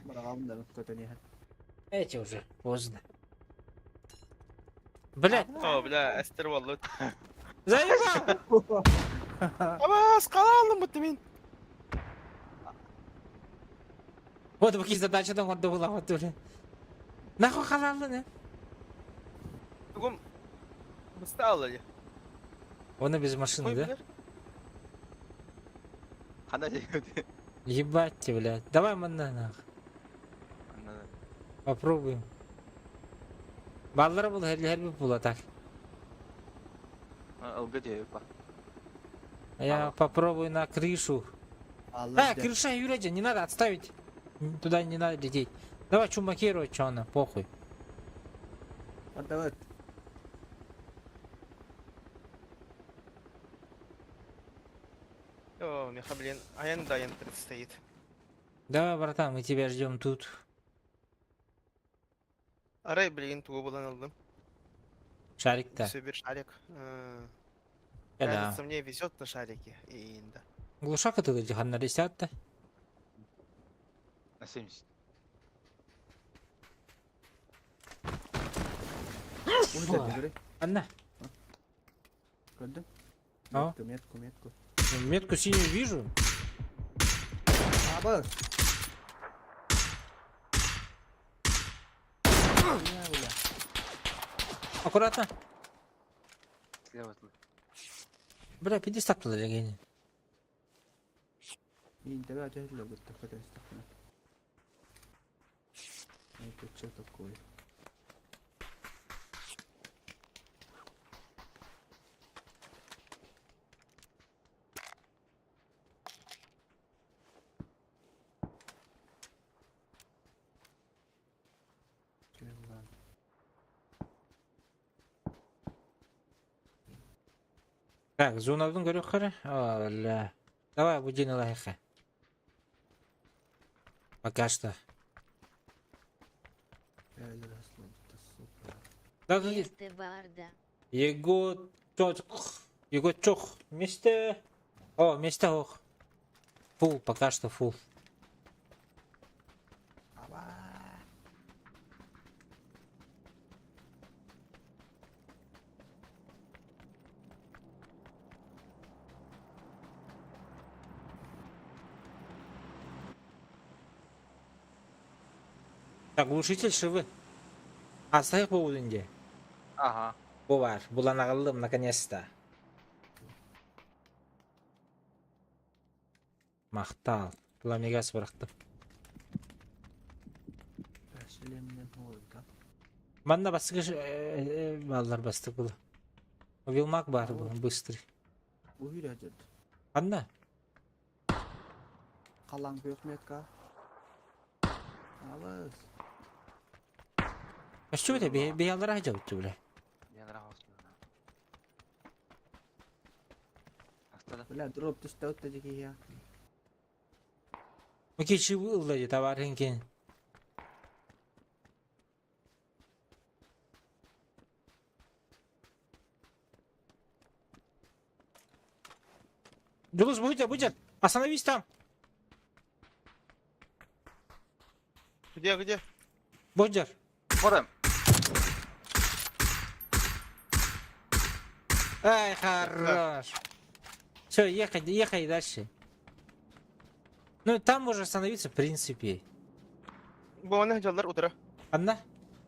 Барагамда кто-то не. Эти уже поздно. Блять, O, bля, Ester vallahi. заебал! Ama skalalım mı demin? Вот какие задачи там вот была вот уже. Нахуй халал, не? Bugün Mustafa ya. Он без машины, да? Хана жегөт. Ебать ты, блядь. Давай манна нахуй. Попробуем. Баллары был херби була так. Алга жегөт ба. Я попробую на крышу. Allah Крыша Юрия, не надо отставить. Туда не надо лететь. Давай чумакировать, что она, похуй. Отдавай. О, Миха, блин, Аян предстоит. Давай, братан, мы тебя ждем тут. Arayı bilgin tuğu bulan aldım. Шарик-то. Все bir шарик. Да. Кажется, мне везет на шарике. И да. Глушак это где на 10-то. На 70. Ой, говори. Анна. Gördün? Aa. Metku. Метку синюю вижу. Abi. Аккуратно. Слева. Бля, 50 туда легени. Интега тяжело будет такой стакан. Это что такое? Так, зонадан көрек қара. Оля. Давай, будем лайха. Пока что. Так, Место Варда. его чох. Место. О, место ох. Фул, пока что фул. Так, глушитель шивы. Астайық бұл үнде. Ага. Бұл бар. Бұлан ағылым, наконец-то. Мақтал. Бұла мегас бұрақтым. Манна бастығы балдар бастық бұл. Вилмак бар бұл, быстрый. Uyuyacak. Анна? Kalan büyük metka. Alız. А что это? Беялар ajabıttı bile. Я нравился. Астада. Bile drop düştü ötecek ya. Bu keçi bu ıldı tavarın ki. Дулус, будь. Остановись там. Где? Будь. Вон. Ай, хорош. Все, ехай дальше. Ну, там можно остановиться, в принципе. Вон жалдар утра. Одна?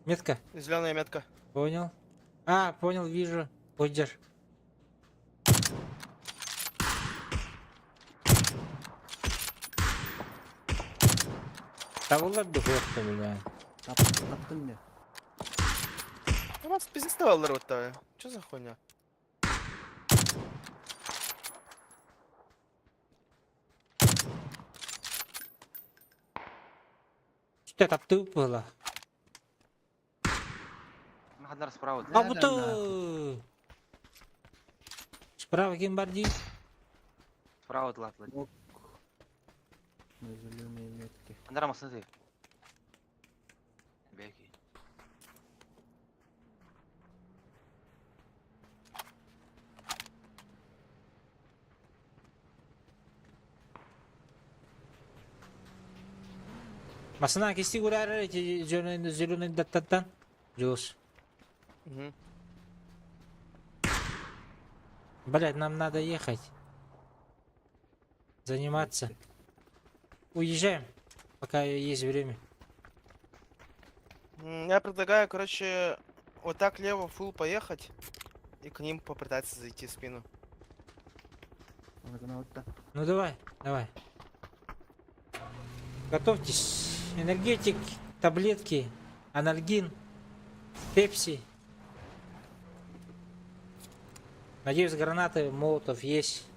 Метка? Зеленая метка. Понял. А, понял, вижу. Поддерж. Тавулар духовка, бля. Таптın ne? У вас пиздец вот то. Что за хуйня? Что тапту было? Хаддар справа. А вот справа гембарди. Справа тлатлы. На зеленые метки. Хаддар масны. Беги. Масана кисти гурар эти зеленый даттан. Джус. Угу. Блять, нам надо ехать. Заниматься. Уезжаем, пока есть время. Я предлагаю, короче, вот так лево фул поехать и к ним попытаться зайти в спину. Вот она вот так. Ну давай, давай. Готовьтесь. Энергетик, таблетки, анальгин, пепси. Надеюсь, гранаты, молотов есть.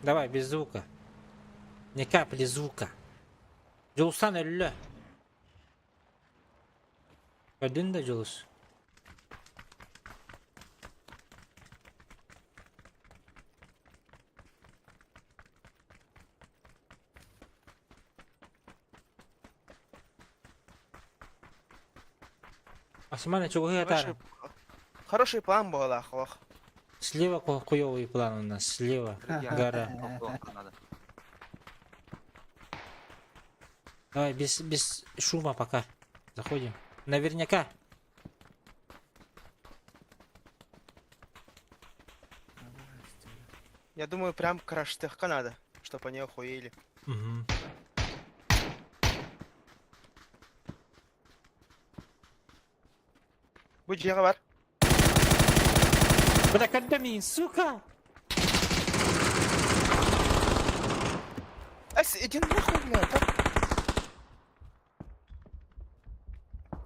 Давай, без звука. Ни капли звука. Джулстан ölü. Gördün de Julus. Осман, чего это? Хороший план был, Ахлах. Слева хуёвый план у нас. Слева. Гора. Надо. Давай, без шума пока. Заходим. Наверняка. Я думаю, прям краш-техка надо, чтобы они охуели. Угу. Будь var. Бля, кадамин, сука! Иди нахуй, блядь.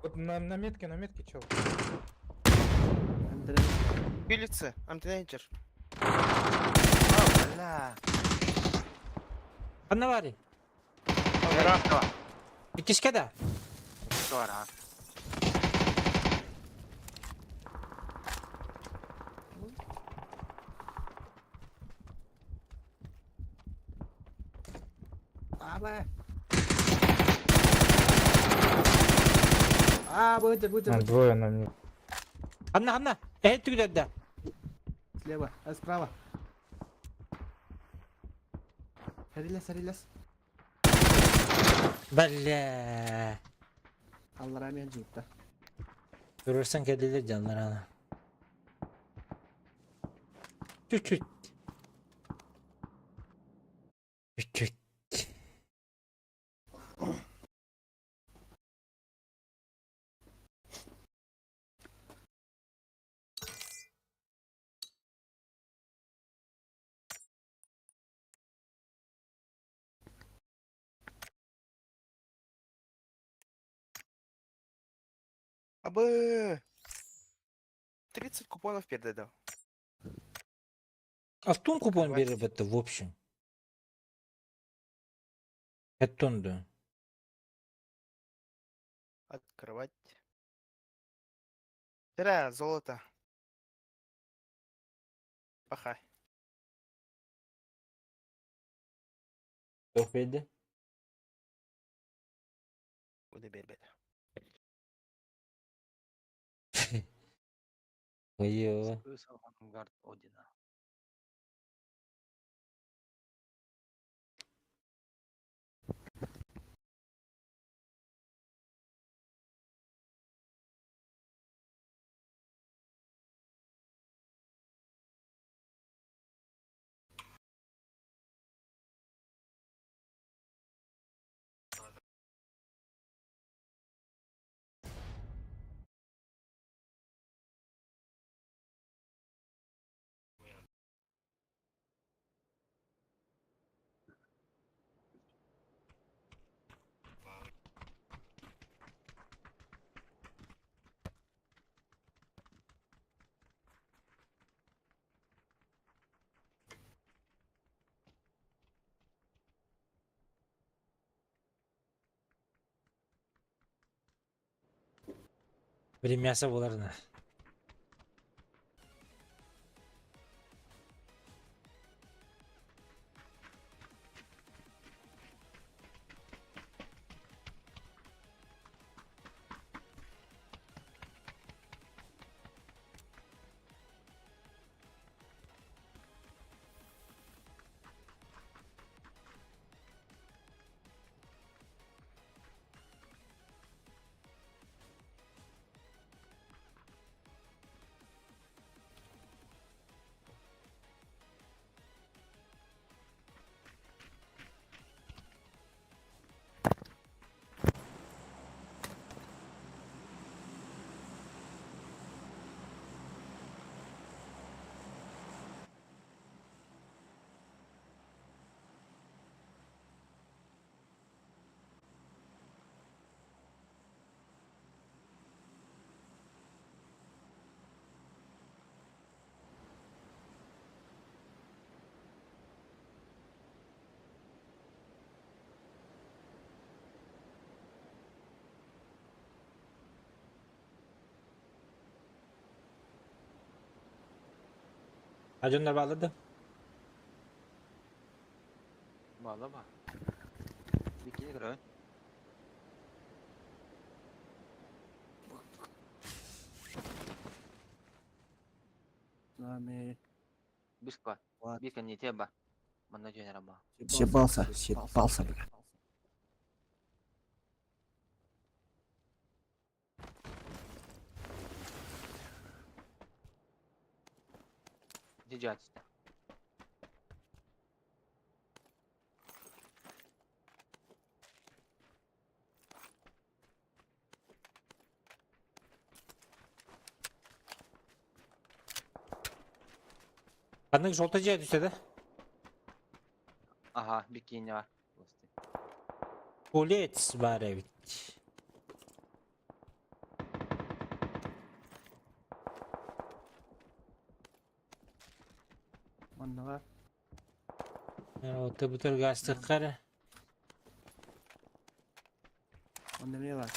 Вот на метке, чел. Пилится, антинейджер. Бля. Аннавари. Справа. Икишкада. Справа. Abi. Быстро. Двое на мне. Анна. Ты где да? Слева, а справа. Релес. Бля. Allah rahmet eylesin. Görürsen kediler canlar ana. Çüt. Çüt. Абы. 30 купонов передал. Алтын купон Хватит. беріп это в общем. Эттонду. Открывать. Тера, золото. Пахай. Yok verdi. Буду бербет. Ой. Авангард Одина. Премиясы боларына. Ajonlar bağladı. Bağlama. Bir kere göre. Nami. Biskwa. What? Bir kan yete ba. Mana jenera ba. Съебался, бля. Дижат. Kanık жолтыжия düşedi. Aha, bir kine var. Пулец бар бит. Onda var. Otu butur gazete kara. Onda ne var?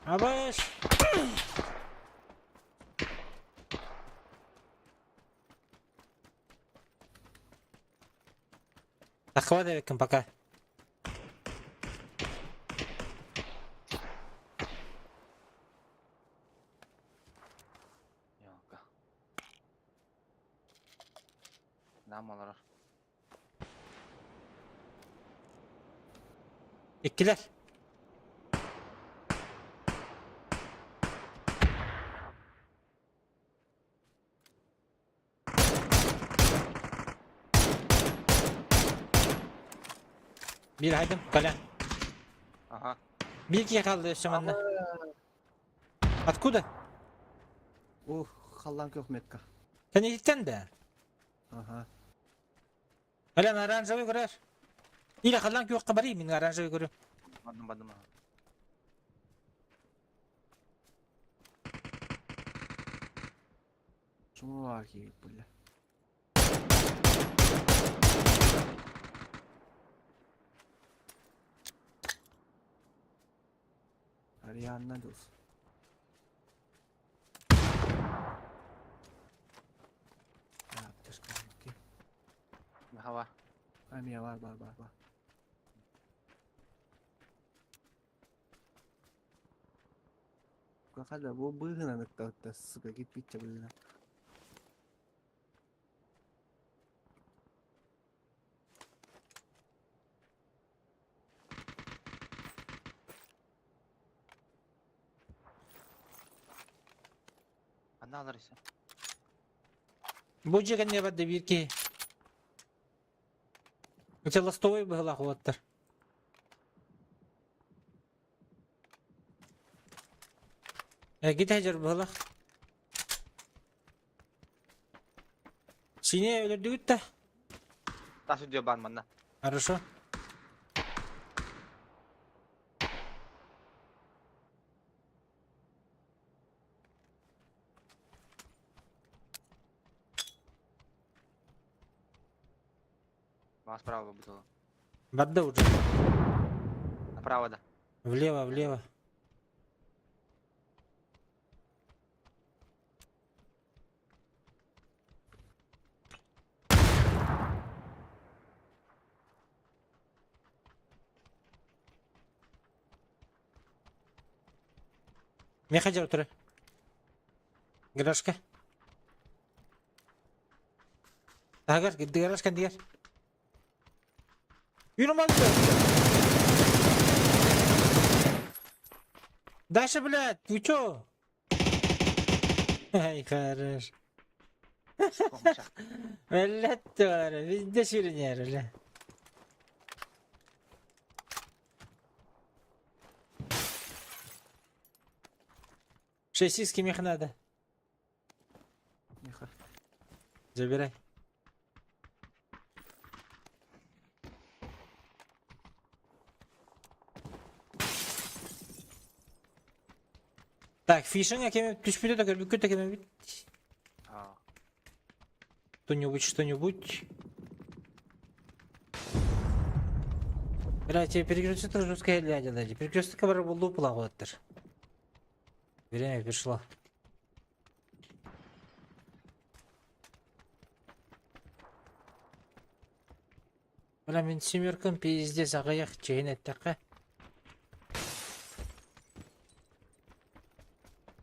Abaş. Takva da bakın baka. Yok. Namalar. İkiler. Bir haydım kale. Aha. Bir iki kaldı Osman'da. Откуда? Халланг yok метка. Sen ilkten de. Aha. Kale оранжевый görer. İle kalan yok kabari min оранжевый görüyorum. Badım. Чуваки, бля. Арианна дос. Аптешка. Daha var. Amiye var. Kakada bu bığına nıkta sıkı git bitçe bile. Ne alır ise. Bu jegen ne badde bir ki. Це ластовий бігла хваттар. Git hacer bigla. Sini öldürdü gitti. Taş diyor ban bana. Хорошо. Mas справа было. Бадда уже. Направо, да. Влево, влево. Мехаджер тұр. Гаражка. Тагар, гаражка дигер. Юрмал. Дальше, блядь, вы чё? Ай, хорош. Комша. Блядь, тварь, везде сюрнер, бля. Шессиски мех надо. Меха. Забирай. Так, фишинг әкеме түшпеді тәкер бүкіт әкеме бит. А, Что-нибудь, что-нибудь. Блядь, перекресток жесткая глядя, да. Перекресток бар болду плаготтыр. Время пришло. Бля, мен семеркам пиздец ағаяқ чейін әттіққа.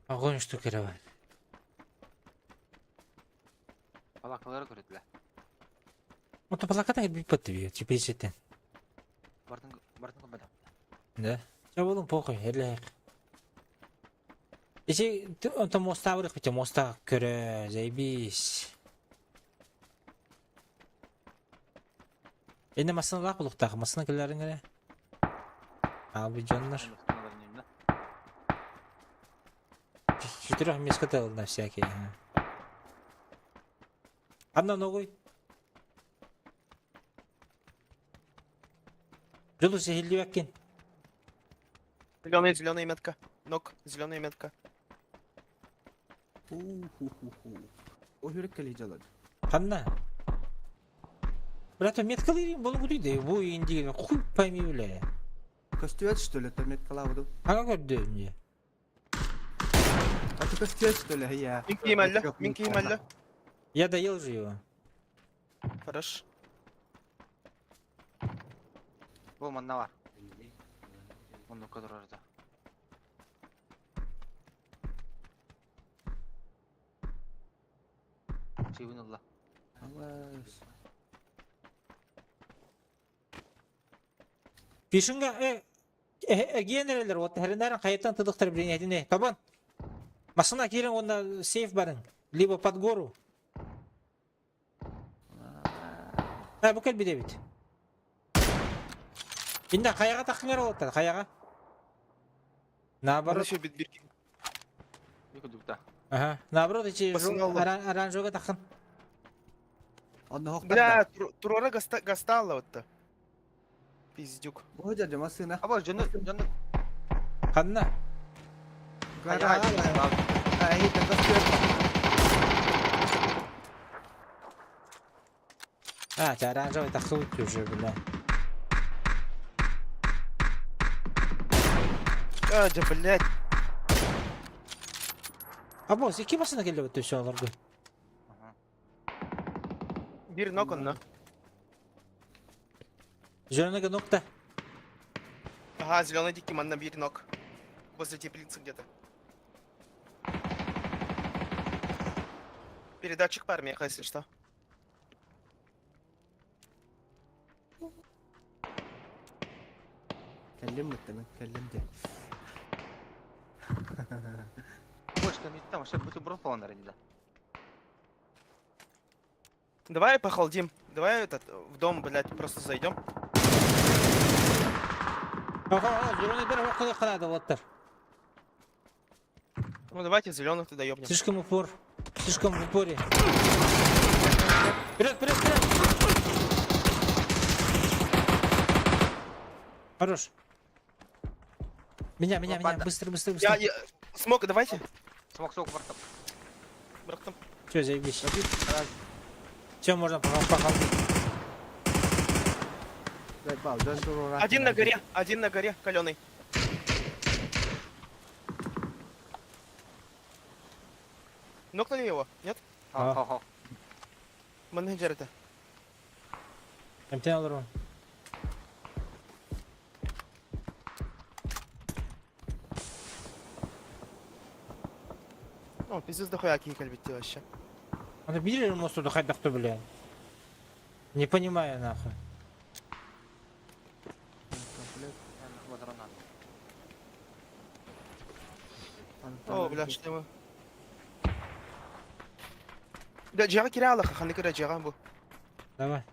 Огонь штукері бар. палакалары көреді, бля. Ото плаката бит подтвия, типа есеттен. Бардың көмбедім. Да. Я болым похуй, эрлек. Если он моста вырых, хотя моста көрі, заебись. Енді масыны лақ бұлықтағы, масыны кілерін кірі. Ал бұл жанлар. Четырех меска тыл на всякие. Одна ногой. Жылу сехилди бәккен. Зеленая метка. Нок, зеленая метка. O yürekli jalan. Қанна? Брат, меткалырым болу күдейді. Бұл ендегі хуй пойми бля. Костюет, что ли, это меткалавду? Ага көрді мне. А ты костюет, что ли, я? Минки емәлі. Я доел же его. Хорош. Бұл маңна бар. Мұнды көдір орда. Чейбін ұлла. Аллас. Пишинга, генералдар, вот хәрендәрін қайеттан тыдықтыр білен әдіне. Табан, масына керін онда сейф барың, либо под гору. Бұл кәл біде бит. Енді қаяға тақыңар олаттар, қаяға. Наоборот. Еще бит бирки. Екі дүкті. Ага, наоборот, Басыңа алла. оранжевға тақын. Одна хоқтар. Бля, турора гастала вот-то. Пиздюк. О, дядя, масына. А бұл жөні. Қанна? Гараж. А, это костюет. Оранжевый тақы өтті уже, бля. А, да, блядь. Бос, екі басына келді өтті все оларға. Бир нок он, на. Жөнігі нокта. Ага, зеленый дикий ман на бир нок. Возле теплицы где-то. Передатчик пар меха, если что. كلمني كلمني. Бочка, не там, ще бутерброд полонар, да. Давай похолдим. Давай этот в дом, блядь, просто зайдем. Зеленый дыр оқылы қанады, оттар. Ну давайте зеленых туда ёбнем. Слишком упор. Слишком в упоре. Вперед, вперед, вперед! Хорош. Меня, быстро, быстро, быстро. Смог, давайте. Смок, бортом. Братом. Все, заебись. Все, можно похолодить. Заебал, дон туру Один на горе, каленый. Нокнули его? Нет? А. Хо-хо. Менеджер это. Эмтен алырмын. Ну, пиздец дохуя кикаль битти вообще. Аны бир мостуду хайдақты, блядь. Не понимаю, нахуй. О, бля, что мы? Да, джага киралаха, ханы кира джага бу. Давай.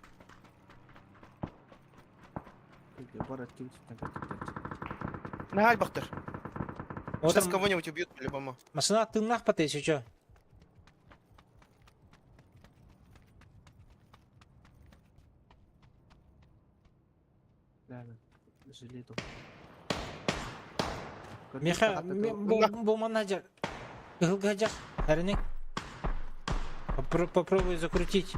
Нахаль бахтер. Вот Сейчас там кого-нибудь убьют по-любому. машина тыңнақ па тейсі, чё? Жилету. Меха, бұл менеджер. Гылгажак, әрінен. Попробуй закрутить.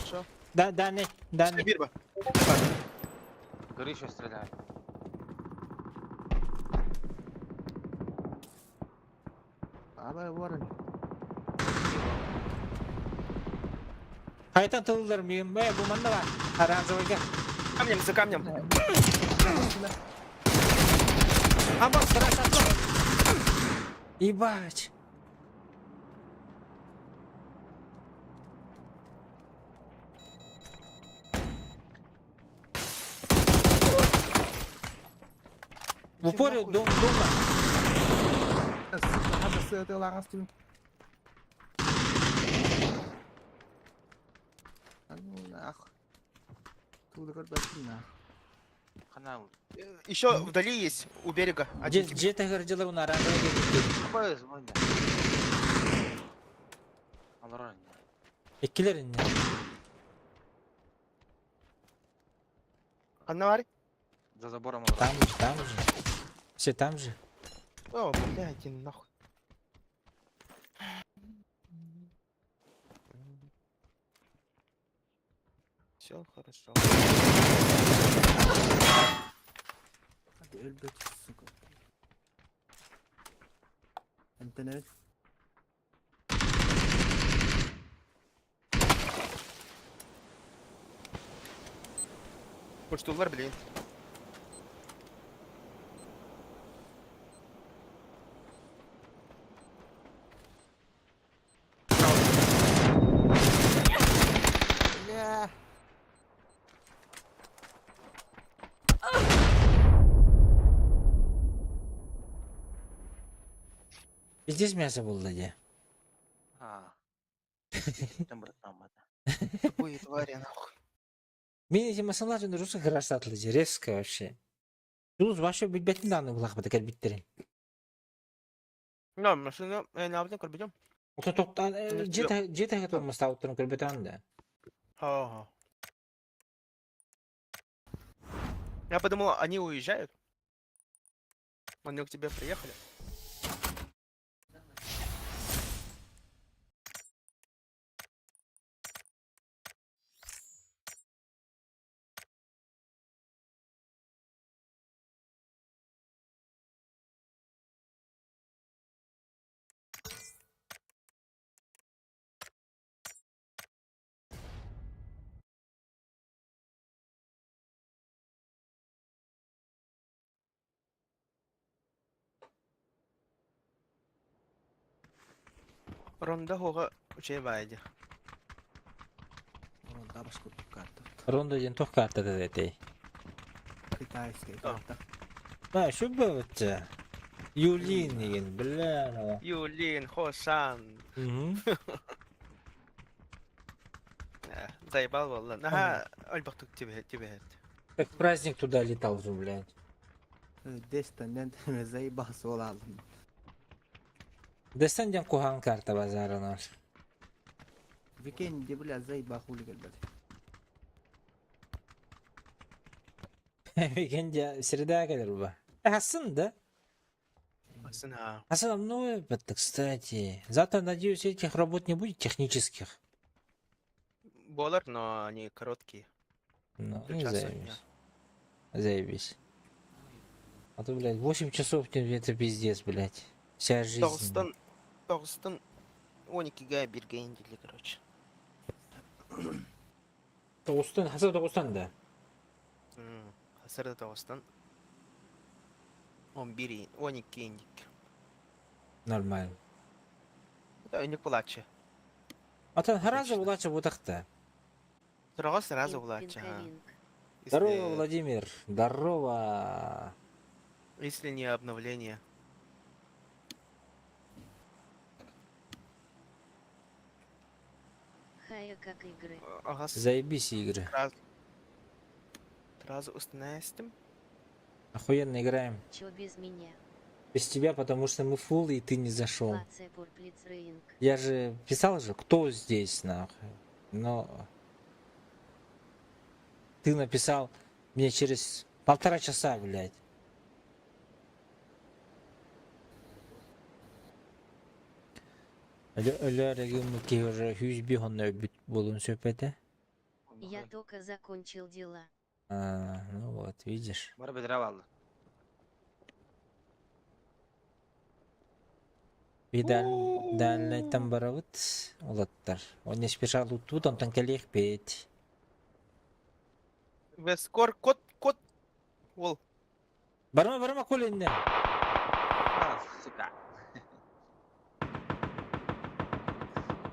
Что? Да, не. Бирба. Горы еще стреляют. Ворон. Қайтан тылылар мен, бұл манда бар. Оранжевыйға. Камнем, за камнем. Абас, красавчик. Ебать. В упоре дома. Ada sete langas tuh. Anu nah. Tuh dekat batu nah. Канал. Еще вдали есть, у берега. Один тип. Где-то гордилар на оранжевыйға. Apa semuanya? Alorang. Еккелерін. Аннавари? За забором Там же. Все там же. О, блядь, нахуй. Все хорошо. Hadi elbet suka. İnternet. Почтулар, блин. Ya. Здесь мясо было, где? Ah. Там братан. Тупые твари, нахуй. Мен эти масалар жөнүндө русы красатлы же, резко вообще. Туз вообще быть бетинаны булак ба такер биттерин. Ну, машина, не обден, корбидем. Ото токтан жета гатор мастауттан көрбетан да. Ага. Я подумал, они уезжают. Они к тебе приехали. Ронда хога учей байди. Onun da başka bir kartı. Ронда ден тох карта да этой. Китайская карта. А, что было-то? Юлин деген, бля. Юлин, Хосан. Заебал, wallah. Наха, альбахтук тебе. Как праздник туда летал же, блядь. Destan'dan zaybah sol aldım. Дестан ден кухан карта базарына. Weekend de bile zaybah huli gelmedi. Weekend'e среда gelir bu. Aslında. Басын, а. Основное это, кстати. Завтра, надеюсь, этих работ не будет технических. Болар, но они короткие. Ну, До не часа заебись. дня. Заебись. А то, блядь, 8 часов это пиздец, блядь. Вся жизнь. Тоғыстан 12-ге берген дейді, короче. Тоғыстан, хасыр Тоғыстан да. Қасырда тоғыстан 12 индік. Нормально. Это не плаче. А то раза улача бұтақта. Сразу сразу плаче. Здорово, Владимир. Здорово. Если не обновление. Хая как игры. Ага, Заебись игры. сразу установим. Охуенно играем. Чё без меня? Без тебя, потому что мы фул, и ты не зашел. Плацепур Плицрейнг. Я же писал же, кто здесь, нахуй. Но ты написал мне через 1,5 часа, блядь. Ölü уже 100 хонна болун сөпете. Я только закончил дела. Ну вот, видишь. Бара бедірап алды. Дәлнәйтен барабыт, олаттар. Он не спешал тут, он танкелех петь. Вескор, кот. Ол. Барма, коленне. А, сука.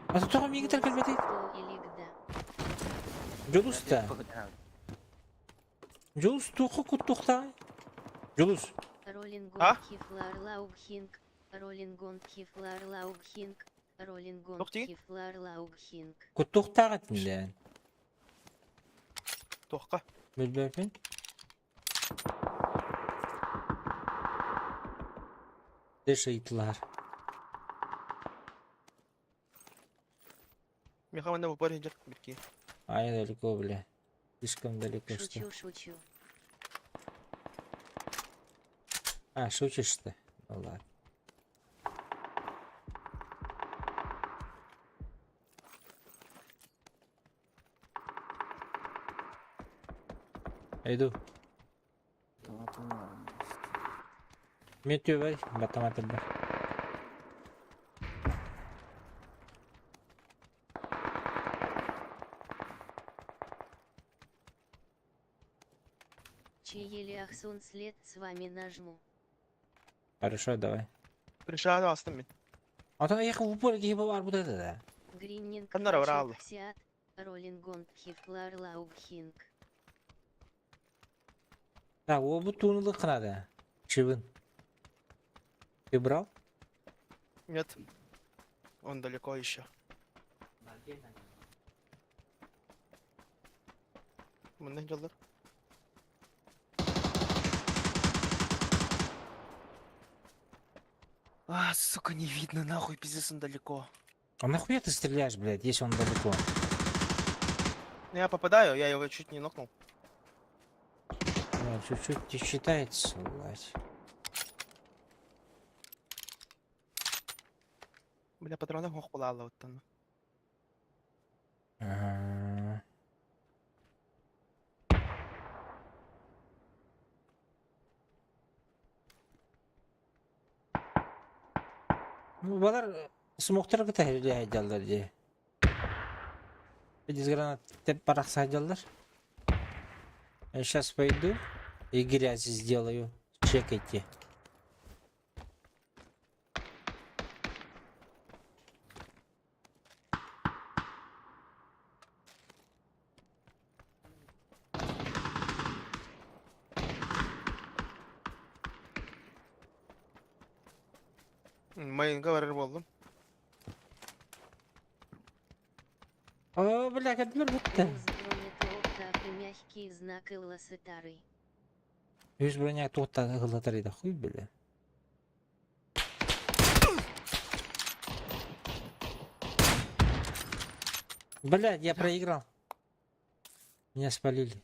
А тут тоға меге тәркел бәтейді? Кто или гда? Жолуста. Жолус тоқы құт тоқта. Жолус. Роллингон А? Хифлар Лаубхинг. Роллингон Хифлар Лаубхинг. Роллингон Тохти? Хифлар Лаубхинг. Құт тоқтаға тінден. Тоққа. Білбәпен. Деші итлар. Мехаманда упор идет берки. Ай, далеко, бля. Слишком далеко, что. Шучу. А, шутишь-то? Ну ладно. Иду. Метео бар, батаматы бар. Чиели Ахсун след с вами нажму. Хорошо, давай. Пришел астым мен. А то ехал в упор, где бар burada да. Гриннинг Камера врала. Хсиат. Роллингон Хифлар Лаубхинг. Так, о, bu tuğunuluk kınadı. Çivin. Ты брал? Нет. Он далеко еще. Мында жолдар. А, сука, не видно, нахуй, пиздец, он далеко. А нахуя ты стреляешь, блядь, если он далеко? Я попадаю, я его чуть не нокнул. Ну, чуть-чуть не считается, блядь. Бля, патроны мог полало вот там. Ага. Ну, балар смоктар кыта херли айдалдар же. Без гранат теп парах сайдалдар. Я сейчас пойду и грязь сделаю. Чекайте. Майынга барар болдум. О, бля, кадмир бутта. Так и мягкий знак Илласытары. Yüz bроня тоқта ғылатар еді, хуй, бля. Блядь, я проиграл. Меня спалили.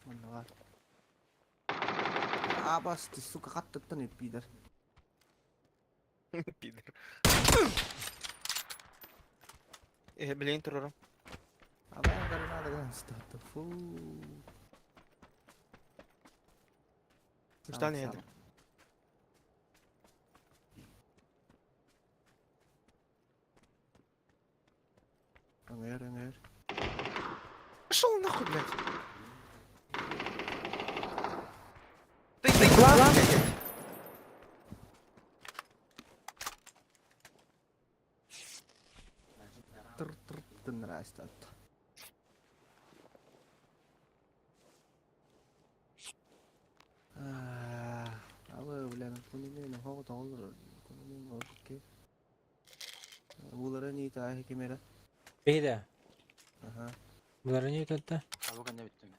Маннага. Басты, сука, хаттыттан еппидер. Пидор. Bileyim dururum. Ben garınada start. Fuu. Üç tane yedim. Ömer. Пошел нахуй, блядь. Ты блядь. Тынра стат. Bilen kuninin hava tağılır. Kuninin oldu Bulara niye tahi kemere? Beyde. Aha. Bunları niye tuttu? Abi ne bitti mi?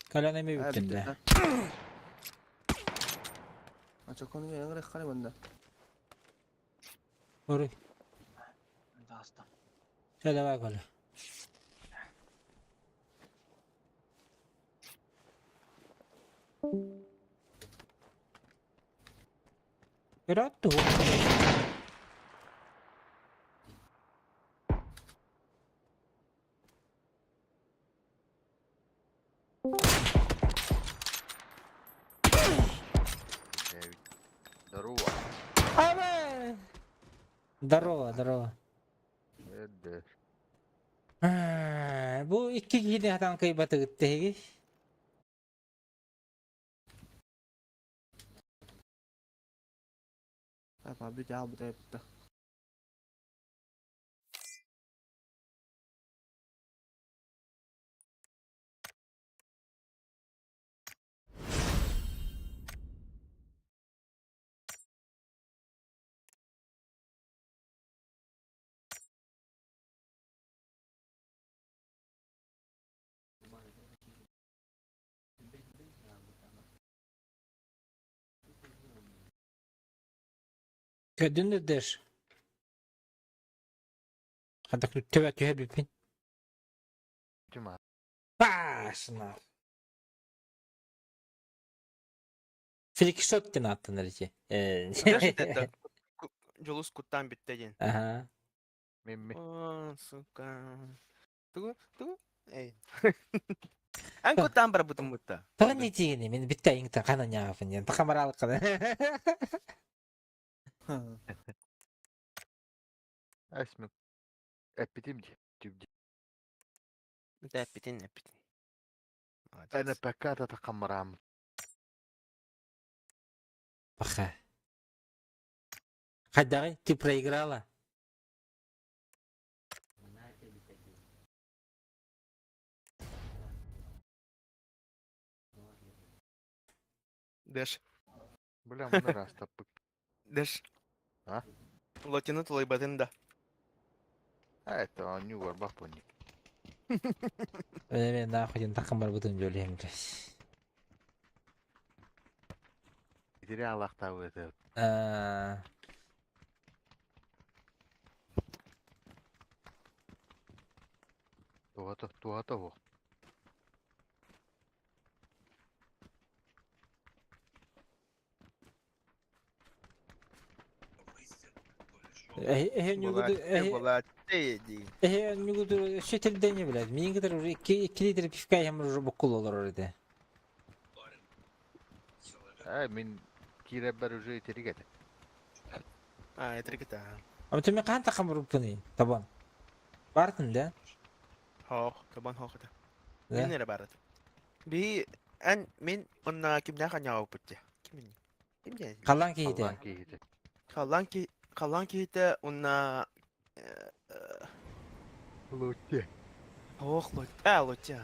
Kalana mı bittin de? Açık konu benim rekkani bende. Oru. Ben de hasta. Şöyle bak öyle. Berat tuh. Здорово. Aba. Здорово. Evet. Bu iki kişi de hatan kıybatı gitti. Apa bir daha bu da yaptı. Ködündür. Hadi tüve tüve bipin. Cuma. Başına. Friki shot gene attın Rici. Julus kuttan bitti yine. Aha. Mimmi. Oh, suka. Tuh. Ey. Ang kuttan para butong mutta. Takan ni Jini, min bitta yung takana niya ako niyan. Takamaral ka na. Esmi. Epitimci. Tübci. Nepitin. Ana peccata takamaram. Baka. Хадагы, ты проиграла. Дэш. Бля, мы раз тапык. Дэш. А? Лотину твой батында. А это он не вор бапоник. Öyle ben daha koyayım takım var bütün jöleyim. Gidiri Allah'ta ödü. Tuhata bu. Была тейди. Нигуду шетелде не блядь. Мен гидер 2 литр пивка hem уже бокул olur orada. Min kireber ucu itiri gede. Yeter kita. Ama tüm kan takım var bunu. Taban. Bartın da. Taban hook da. Ne? Nere barat. Bi an min onna kimna kanyaw putya. Kimin? Kimde? Kalan ki hide. Kalan ki hite onna Lutye. Lutya.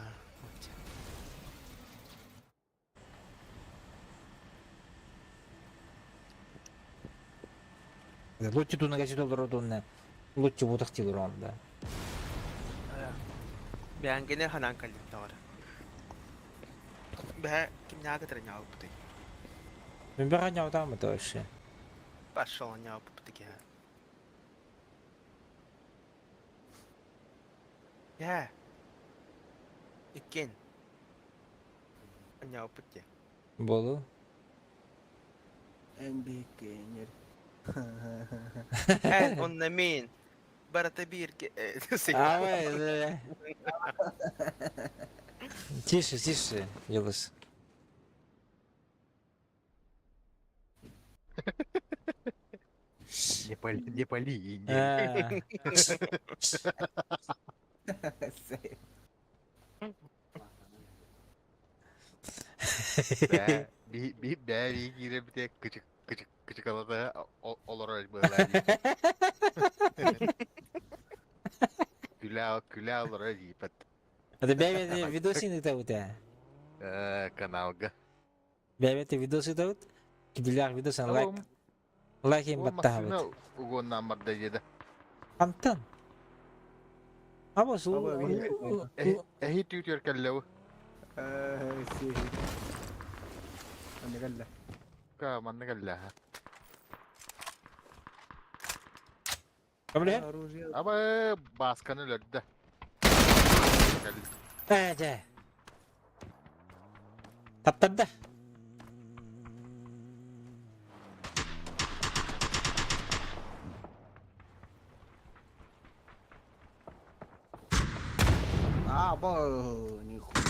Лучше ту нагачи доллар одонне. Лучше будах тилер onda. Ben gene hanan kallim tawara. Be kimna ka tara putya. Мен бага няу там это вообще. Пошел нyaw putya. Ya. İkin. Anya opet ya. Болу. En büyük gamer. En onna min. Barata bir ki. Авай, тише, тише, Юлос. Не пали. А, Bir gire bir tek küçük alada olur böyle. Külah olur öyle. Это бебе видосы это вот. Kanalga. Бебе ты видосы это вот. Кидулях видосы лайк. Лайк им Bu баттага masina вот. ugon namarda yedi. Антон. Абас Aba, Ehi tütüyor kellev. Şey. Anne gel. Kaman kellaha. قبل هنا Arujia. Ama baskanı lödde. جاي طب ده Aba, нихуя.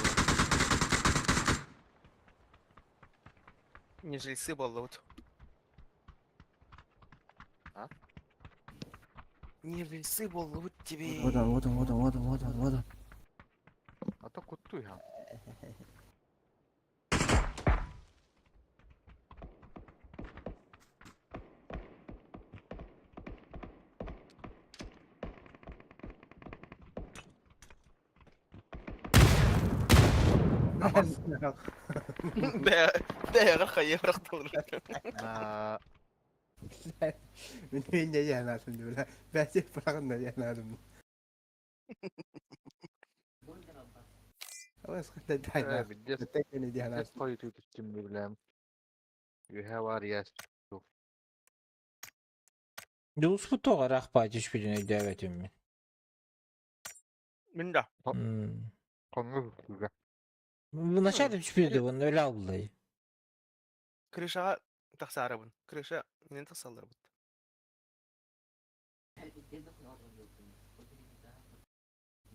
Не жильцы болот. А? Не жильцы болот тебе. Вот он. Ata kuttu ya. ده غير خيب رخطور. Na من وين جاي هنا ولا بس فرغنا جاي هنا بس خدت داينا bir تكني دي هنا just koy tütüttüm bilmem. You have arias. دوس فوتوغ راح باجيش في جنة دعوة أمي من ده. Konu güzel. начале чпиды он لا والله Крыша тахсарабын. Крыша не тахсаларбын.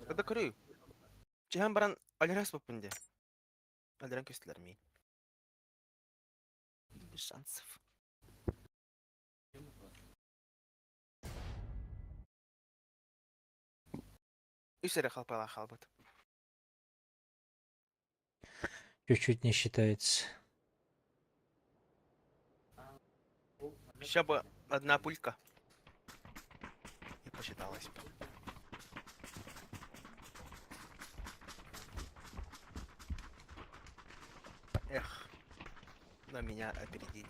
Это кры. Чихан баран алирас бапынде. Алиран көстілер мей. Без шансов. Үсері халпала халбат. чуть-чуть не считается Еще бы одна пулька. И посчиталась бы. Эх, но меня опередили.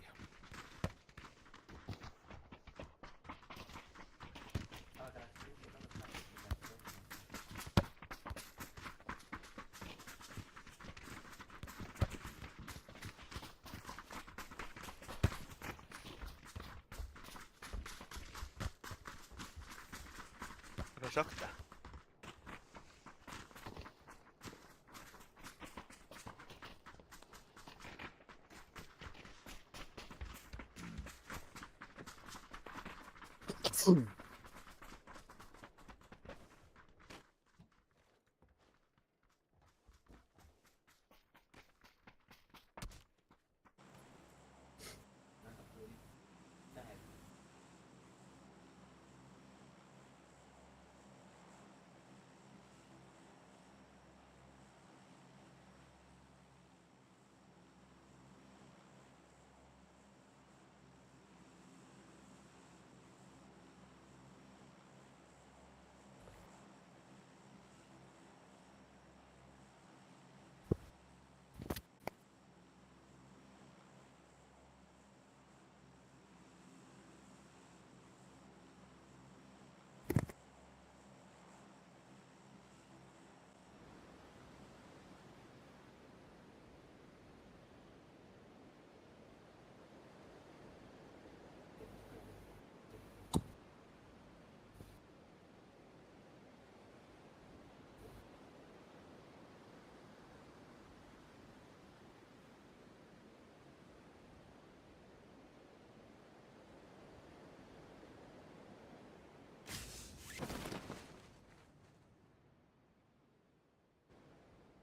Прожектор.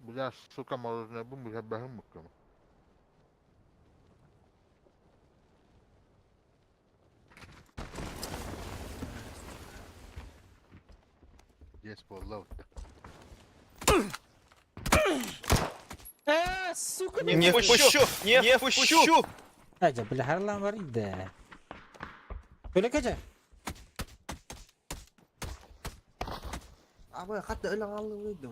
Бля, сука, мороженое бум, бля, бахым мыкым. Yes, for love. Сука, Не впущу! Не впущу! Hacı bile her lan var idi. Öyle kaça. Abi hatta öyle kaldı.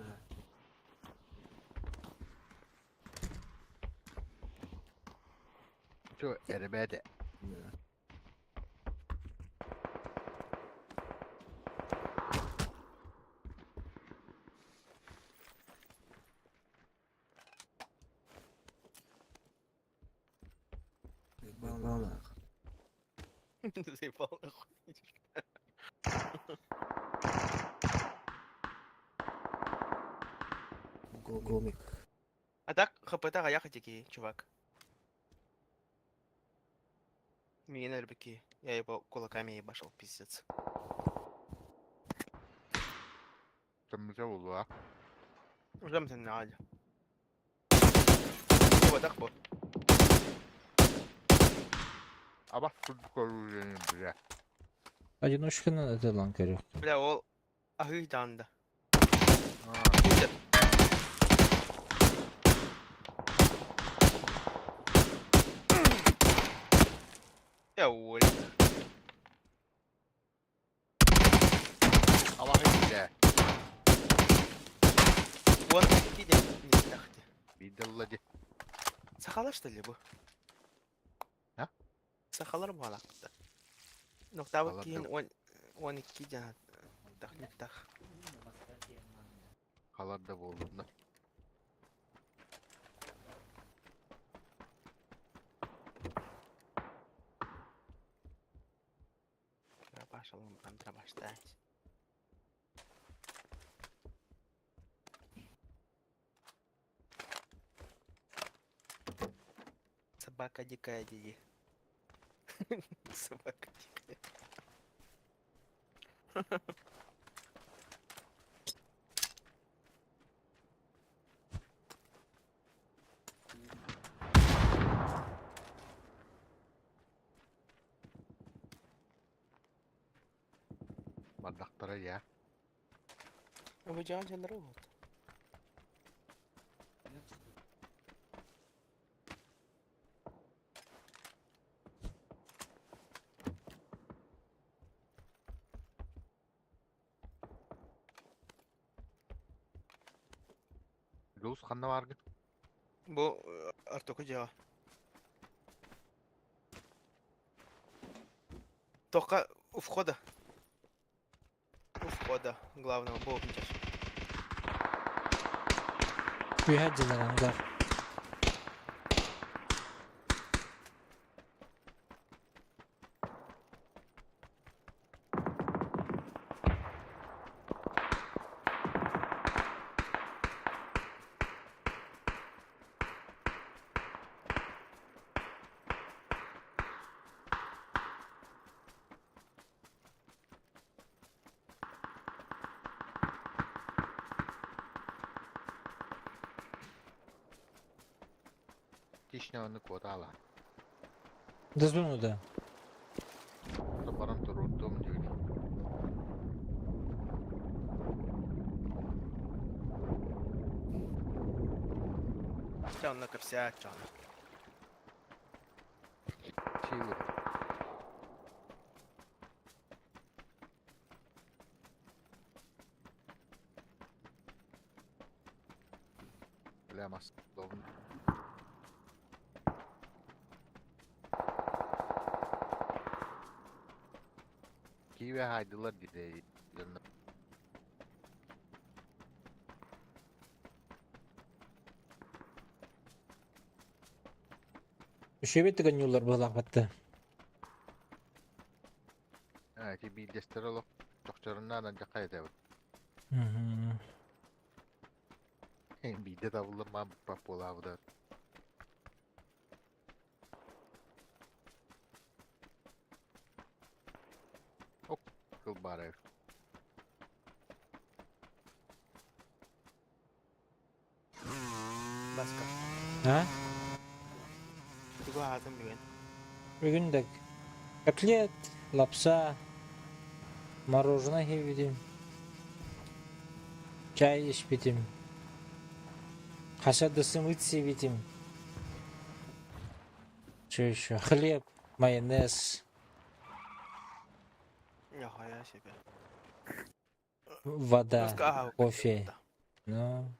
Şu erbede. Vallahi. Заебал нахуй. Гомик. А так, хпта я хотики, чувак. Меня рыбаки. Я его кулаками ебашил, пиздец. Temize oldu ha. Уже мы надо. Вот так вот. Ama çocuk öldürüyorum bile. Одиночканы это lan görüyor. Бля, ол ахыйданды. Ha. Я уволь. Allah'ın bile. Вот такие не тахте. Bidalladı. Сахала что ли, бу? А? Сахалар балакты. Ну, тавы Сахалар кейін да. он iki жана тахниктах. Kalar da boldu. Пошел там пробаштать. Собака дикая, диди. Собака дикая. Bardaklara ya. Вы делаете работу. Rus kanına var gı. Бу Артука дела. Только у входа. У входа главного бомбить. Üyhəcələr hangar. Tişne onu koda ala. Дозуну да. Tabaran turundum diyor. Все, он на корся, чё? Çiğ Bilemez. Doğru. Kive haydılar dedi. Yanına. Үшебет тигән юллар булак батты. Ha, ki bir destero lo. Doktorundan da jakay da. Мгм. Bir de davullar mı papola bu da. Ok, kıl bari. Баска. А? Тугу атым бүгін. Бүгін де котлет, лапса, мороженое жебедім. Чай ішпедім. Қашадысым ит себедім. Что еще? Хлеб, майонез, Яхая себе. вода, Баска ага. кофе. Ну,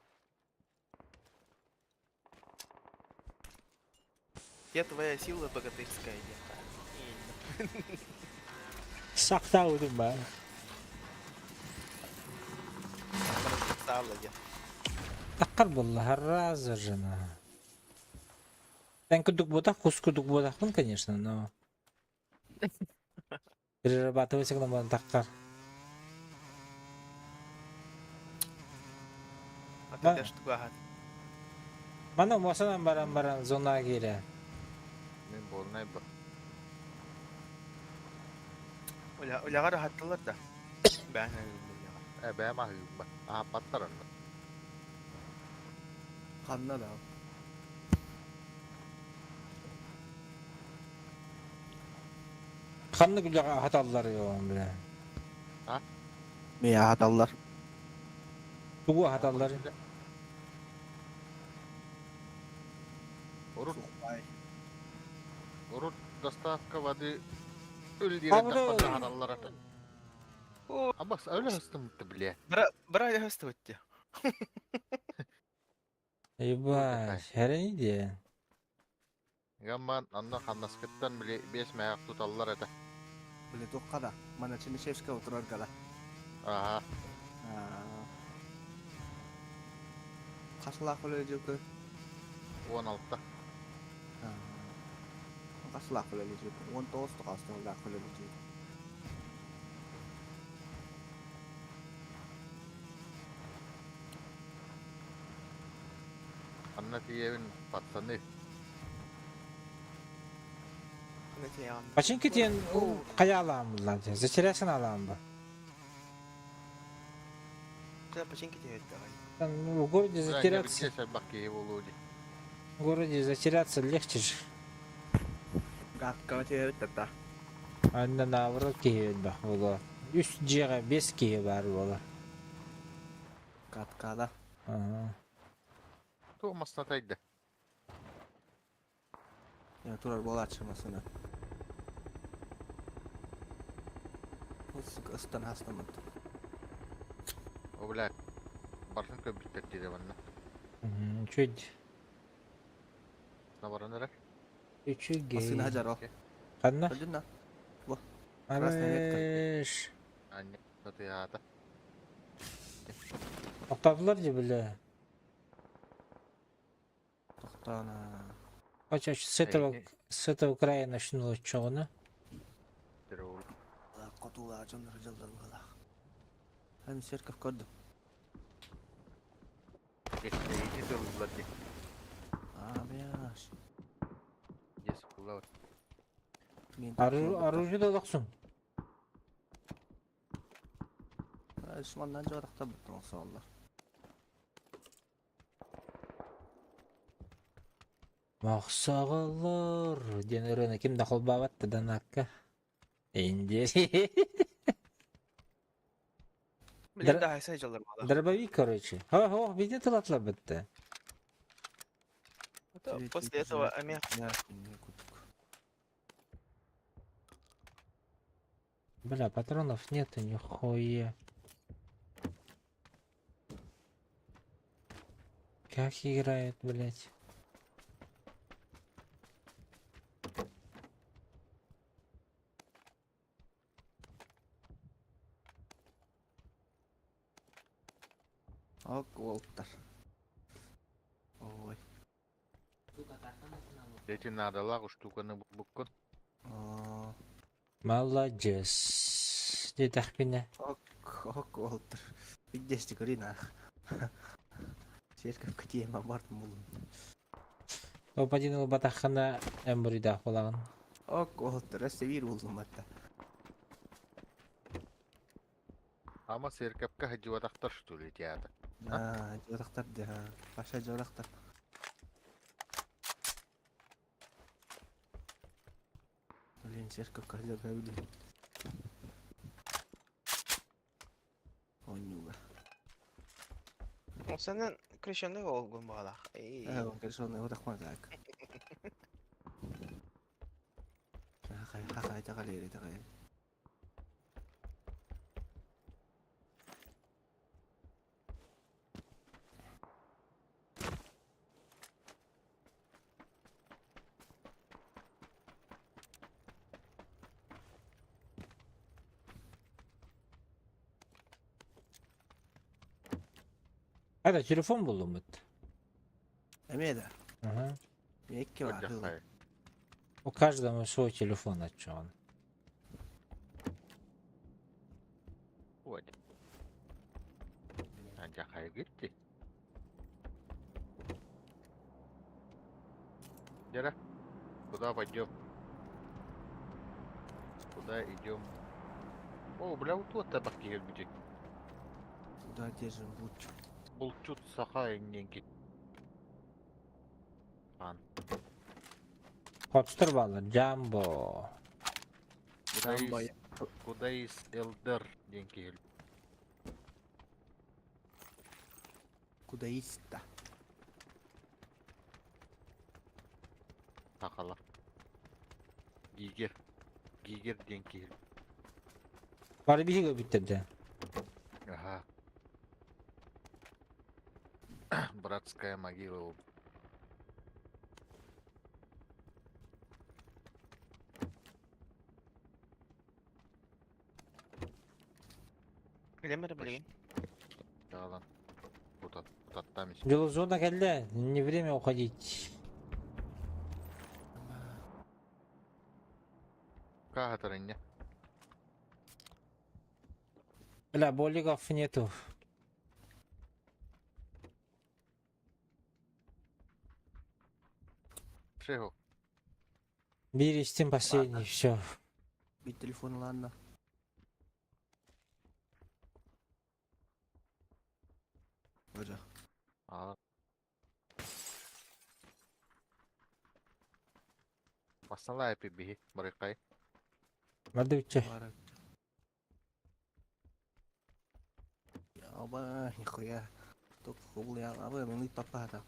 Где твоя сила богатырская где? сақтау ба. Сала где? Таққар болла, раза жена. Тен күдік бодақ, құс күдік бодақпын, конечно, но... Перерабатывать к нам таққар. А ты дашь тугу ат. Мана мосанан баран зона келе. Мен болнай ба. Ойлағар хаттылар да. Бән әлі. Бәм ахы ба. Паттаран. Қанна да. Қанны күліға хаталар еуан біле. Мия хаталар. Тугу хаталар. Урут доставка воды өлі Абырой. дирен тақпанда хадалар атын. Абас өлі хыстымытты біле. Бір айлы хөсті өтті. Ебать, хәрәни де. Гамман анна ханнаскыттан біле 5 мәғақ тұталар әті. Біле тоққада. Мана Чернышевска отырар када. Аха. Қасылақ өлі жүкі. 16-та. Қасылақ өлі жүкі. 19-та қасылақ өлі жүкі. Анна тиевін патсаны. Починки тен қая алам бұлан? Затерясын алам ба? Це починки тебе өтті. В городе затеряться... В городе затеряться легче же. Гакка те өттәтті. Анда наоборот кейбет бақ болу. 3 жеға 5 кейі бар болу. Каткада. Туғмасына тайды. Я турар болат шымасына. Осы ыстан астамыд. О, блядь. Барсын көбіттер дейді бәнна. Чуть. Набаранырар? Чуть Масына гей. хажар о. Қанна? Білдін на? Красная ветка. Алеш. Анне, соты ата. Тоқтадылар де білі. Тоқтана. Хоча с этого края начну чоғыны. Дөрөу. Котула жондар жылдар бұғала. Әні серков көрді. Еді дөрөулар де. Бияш. Ес бұлауыр. Оружие да лақсың. Шмандан жоғырақта бұттың олса олар. Мақсағылар. Ден өрені кім дақыл бабатты данаққа. Инде. Білен да хайсай жылдар бала. Дробовик, короче. О, видите, тылатлар бітті. После этого амех. Бля, патронов нету, нихуя. Как играет, блять? Ок, Уолтер. Ой. Дети надо лагу штуканы бұккын. Молодец. Не тахпина. Ок, Уолтер. Видишь, Карина. Серков катема бартым болын. Опадин ул батахана эмбрида хулаган. Ок, Уолтер, әстевир болдым батта. Ама серкапка хадживатақтар штулы тияты. Жорақтар да. Паша жорақтар. Блин, сешка когда говорили. Онюга. O senden Christian'da olgun bağlaq. Он, конечно, он его так мазак. Хахай, тахалери, тахалери. Это телефон был умыт. Эмеда, Ага. мекки var. Жахай. У каждого свой телефон отчён. Вот. Жахай гитти. Дера, куда пойдем? Куда идем? О, бля, вот вот табак кирбичек. Куда держим бучу? Булчут сахай неги. Ан. Подстыр балар, Джамбо. Куда из Элдер деньги? Куда есть-то? Сахала. Гигер. Гигер деньги. Bari bir şey bitirdi. Ага. Братская могила. Bilemedim bileyim. Yalan. Там еще. Yolu zona geldi. Не время уходить. Как это ранее? Бля, болигов нету. Чего? Бери Steam последний, все. Бить телефон, ладно. Вроде. А. Масалай пиби, барыкай. Hadi bütçe. Барак. Оба, нихуя. Только хубля, а вы минут папа-то.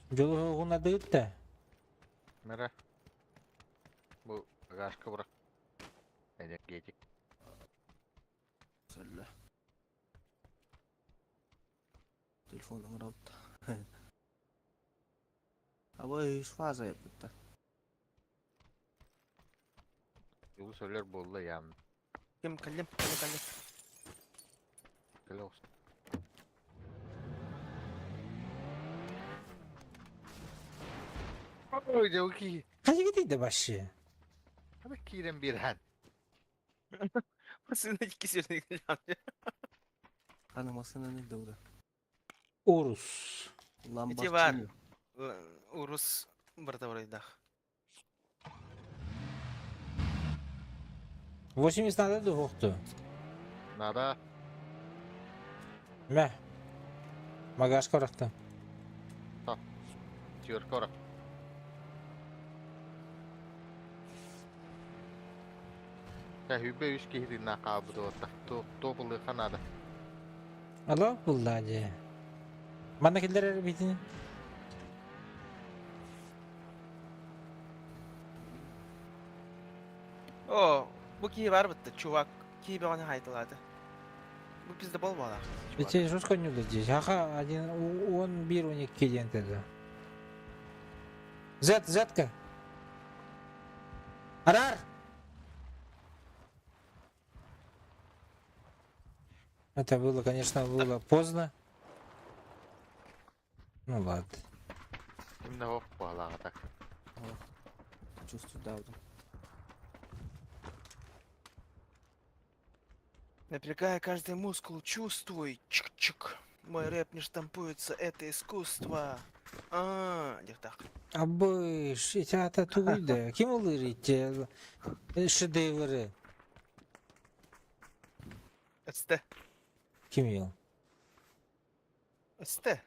Yolu unadık da. Мера. Bu bagajka bırak. Energetik. Сэллэ. Телефоном работа. А вы из фазы это. Yolu söyler bolla yani. Kim kallim. Gel olsun. Oy Joki. Hadi gideyim başı. Hadi kiren bir han. Seni ikisi yerine gideceğim. Tanımasına ne doğru. Urus. Lambat var. Urus burada buraydı. 80 надо двухту. Надо. Мә. Багажка бıraktım. Четверка bırak. Ya hübe üç kihri nakabı da orta. Topulu kanada. Allah buldu hadi. Bana kilder bitin. O, bu kiyi var bitti. Çuvak kiyi bana haytaladı. Bu bizde bol bağlaq. Bitte жестко не здесь. Ага, один, он бир у них кидент это. Зетка. Арар! Это было, конечно, было поздно. Ну ладно. Şimdi hop bağlağa tak. Чувствую давно. Напрягая каждый мускул, чувствуй. Чик-чик. Мой рэп не штампуется, это искусство. Дек так. Абыш, ата түгілді. Кем олар ете шедевры? Эсте. Кем ел? Эсте.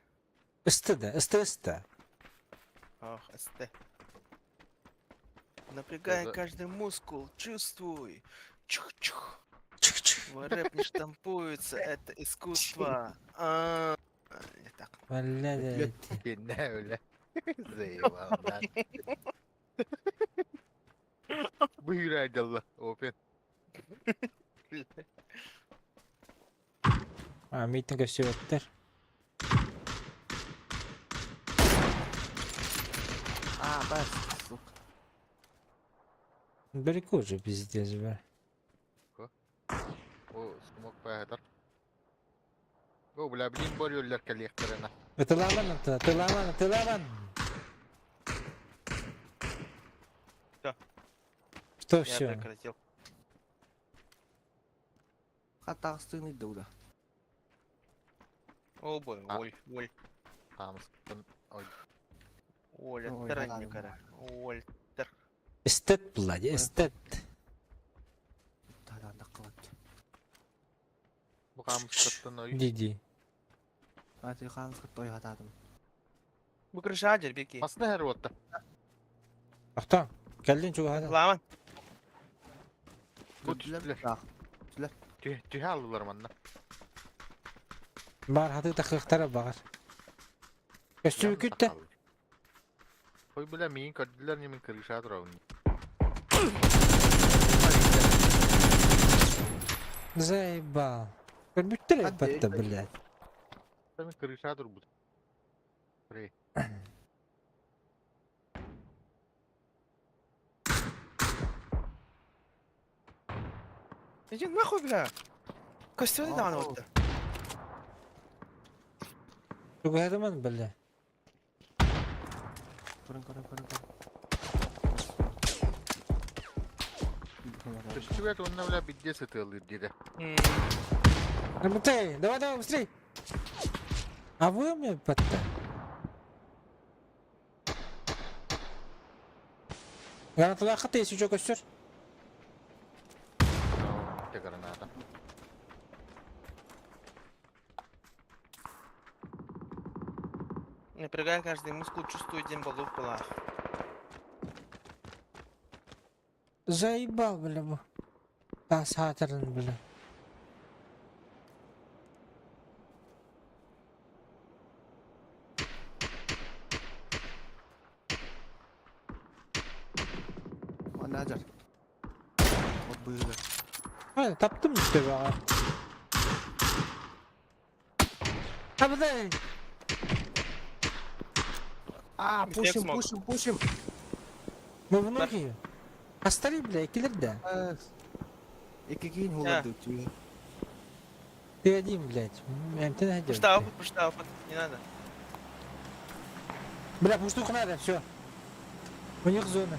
Істі да, істі. Ох, эсте. Напрягай Да-да. каждый мускул, чувствуй. Чух-чух. Чик-чик. Мой рэп не штампуется, это искусство. Не так. Валля да. Ne öyle. Eyvallah. Buyur Aydallah. Open. Митинг өсөттер. Бас, сука. Бір-екі уже пиздец бар. O smoke bayadar. O bula bilin boruyorlar kaleklerine. Тыламан. Всё. Что Я все? прекратил. Хаттағы стыны да. О бой, А. Оль. Tamsın. Oy. Оля, Ой, таранникара. Оль. Эстет, блади, эстет. Таданда қылады. Bu kamsıttın oy. Диди. Аты қаңызғы той хатадым. Bu крышадер, беги. Aslında her vatta. Ақтан, кәлден чуға хада. Ламан. Bu tüstüler. Tühe aldılar manna. Бар хаты тақықтара бағар. Көстүбі күтті. Oy bula min kaddiler ni min kırışadır avni. Заебал. Көрбүттер Хады, әппатта, блядь. Min kırışadır bu. Bre. Иди нахуй, бля. Костюм не дано вот. Чуға хадаман, блядь. Көрін. Tüstüvet onunla bile bidye satılır dedi. Работай, давай, быстрей. А вы у меня подта? Гранаталар хаты, если что, костер. Te granada. Напрягай каждый мускул, чувствуй дембалу в пылах. Заебал, бля, бу. Тас хатырын, бля. Оны ажар. Вот бұйылы. Hayır, taptım işte be ağa. Абдай! Пушим. Мы внуки. Остали, бля, киллер, Екі кейін оларды өтуі. Ты один, блядь. МТ найдём. Пушта опыт, не надо. Бля, пуштух надо, все. У них зона.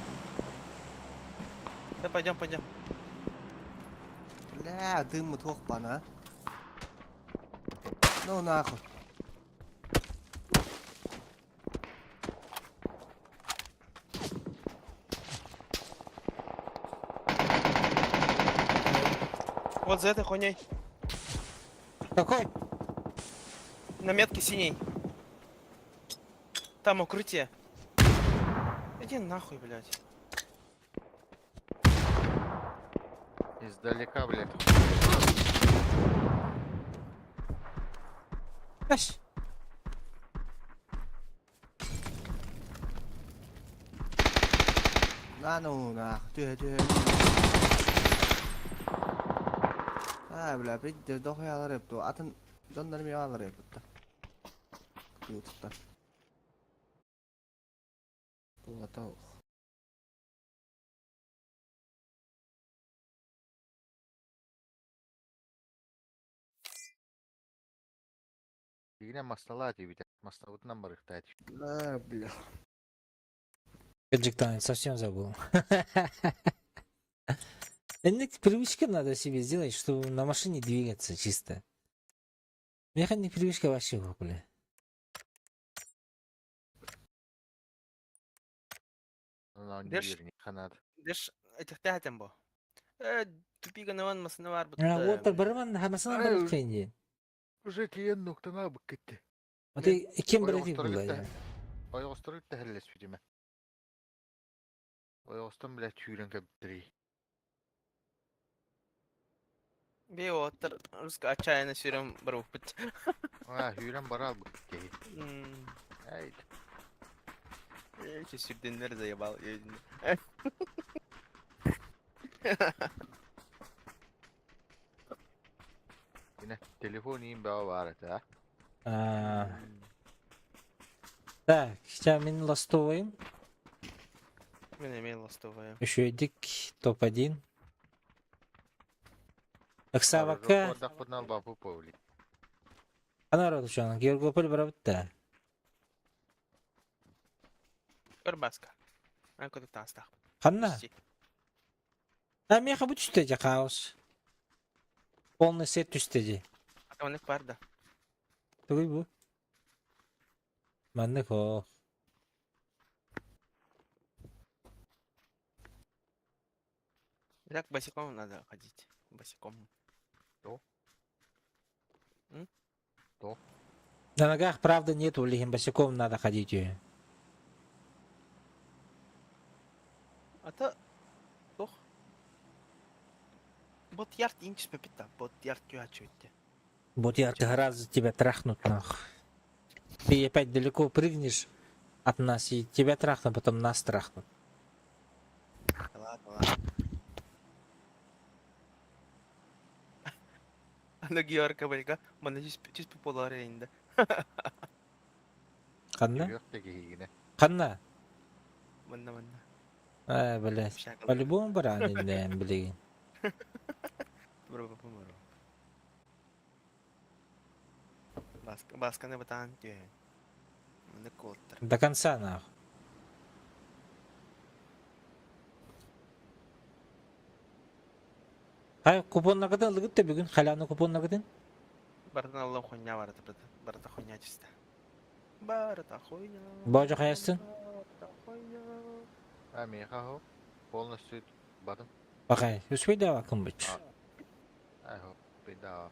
Да пойдем. Бля, дым от бана. Ну нахуй. Вот за этой хуйней. Какой? На метке синей. Там укрытие. Иди нахуй, блядь. İzdaleka bile. Аш. Ну нахуй. Түйе. Бля, придде дохуй алар епті. Атын жандармен алар епті. Ютубта. Бұл атау. Yine mastalati bir de. Mastavutdan barıktaydı. Бля. Гаджик совсем забыл. Привычка надо себе сделать, чтобы на машине двигаться чисто. Механик привычка вообще, бля. Ana Ders- yerini kanadı. Ders etihtahaten bu. Tüpi ganavan masına var bu. Ha, Walter barman hamasından Ay, barıp kendi. Уже тиен ноктана бык кетти. Аты kim Oy bırakıp ostara bulay gitti. ya. Ayağıstan gitti helles birime. Ayağıstan bile tüyren kaptırı. Bir otur. Ruska açayına sürüm bırak bit. Ha hüyren baral bık keyi. Hmm. Haydi. Эти сюрденler заебал. Yine telefon yiyeyim be var ha. А, Так, сейчас мы ластоваем. Ben emeği lastовая. Еще эдик топ-1. Аксавака. Orada bunal babu povli. Она родучан. Георгополь бравта. Örbaska. Ben koduk tanstak. Ханна. А меха будь что хаос. Полный сет тустеди. Atamanlık var da. Тугай бу. Манны хо. Так босиком надо ходить. Босиком. На ногах, правда, нету, лихим босиком надо ходить. Ata. Doch. Бот ярд инчис пепита. Бот ярд кюачу идти. Вот я раз тебя трахнут нах. Ты опять далеко прыгнешь от нас, и тебя трахнут, потом нас трахнут. Ладно, ладно. Ano Georg Kabelka, bana çiz popüler yayında. Ханна? Yok da yine. Ханна? Bana. А, блядь. Şaka. По-любому баранин, блин. Bro. Baska ne batan diyor. Ne koltur. До конца, нахуй. Hay kupon nakadan lıgıt da bugün. Halanı kupon nakadan. Bardan Allah'ım konya var da barda konya çiste. Barda konya. Boğaca kayasın. Ha meha ho. Полностью badın. Bakay. Üsvey de bakın bıç. Ay ho. Bedava.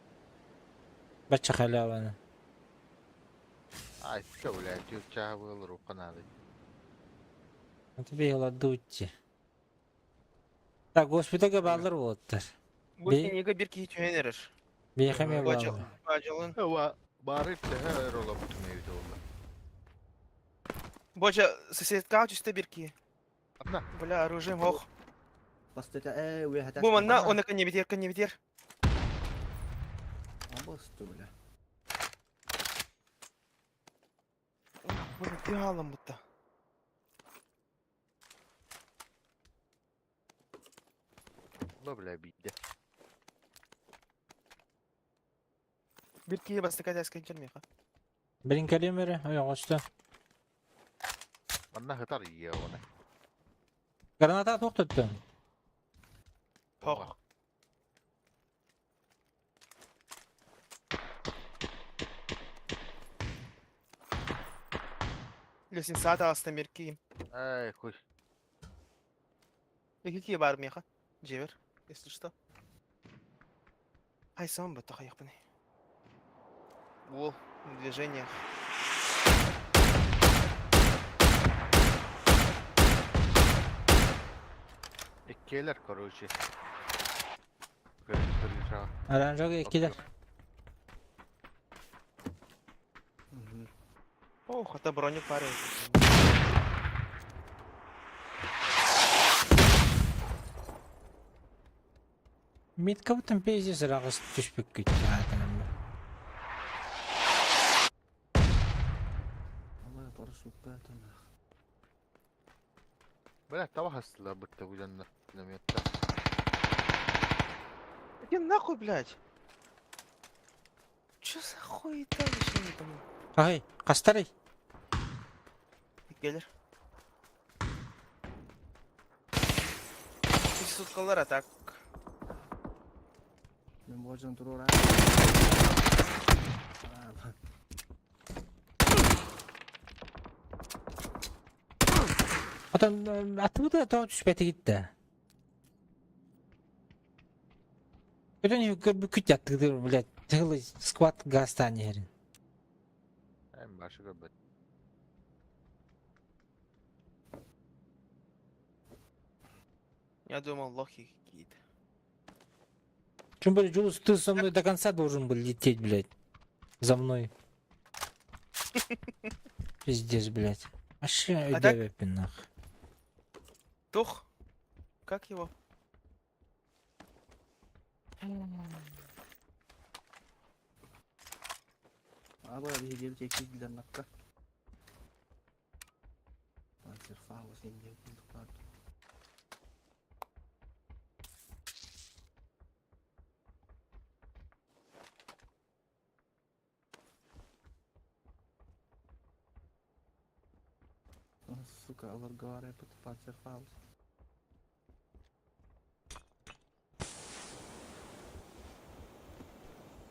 Bıçak halavanı. Ay şöyle Türkçe olur o kanadı. Тебе ладутти. Так, госпитальga балдар болуптар. Bu senega bir ki hiç önerir. Бейхаме Bacı. балдар. Bacılın. Hava bari de her ola bütün evde oldu. Боча, соседка чисто бирки. Abla. Бля, оружием ох. Бастыта уяхата. Bu manna ona kan yeter. Басту бля. Bu bir halım butta. Abla bile bildi. Bir ki bastı kadar asken gelmiyor ha. Блин, калимеры, аяқосты. Bana hıtar iyi ona. Граната тоқтаттым. Hoh. Лесин сада аста мерки. Ay kuş. Какие бар меха? Джевер, если что. Ай, сам бы тахай яхпаны. Во, движение. İkiler короче. Görüşürüz. Оранжевый екилер. Ох, это броню парень. Митка бұтын пейзес рағыз түшпік кетті. Allah barışıp batana. Böyle tava hastalar bıttı bu canına. Namiyette. Иди нахуй, блядь. Чё за хуета вообще там? Ағай, қастарай. Gelir. Biz tutkalar atak. Ben bu ajan durur ha. Atan atı da tağı düşbeti gitti. Öden bir küt yattı блядь. Тылы сквад гастани herin. En başı göbet. Я думал, лохи какие-то. Тем более, Джулс, ты со мной до конца должен был лететь, блядь. За мной. Пиздец, блядь. Вообще, А так- девять нахуй. Тух. Как его? Abi abi hediye çekildiler nakka. Panzer Faust hediye bulduklar. Сука, alır gare put Panzer Faust.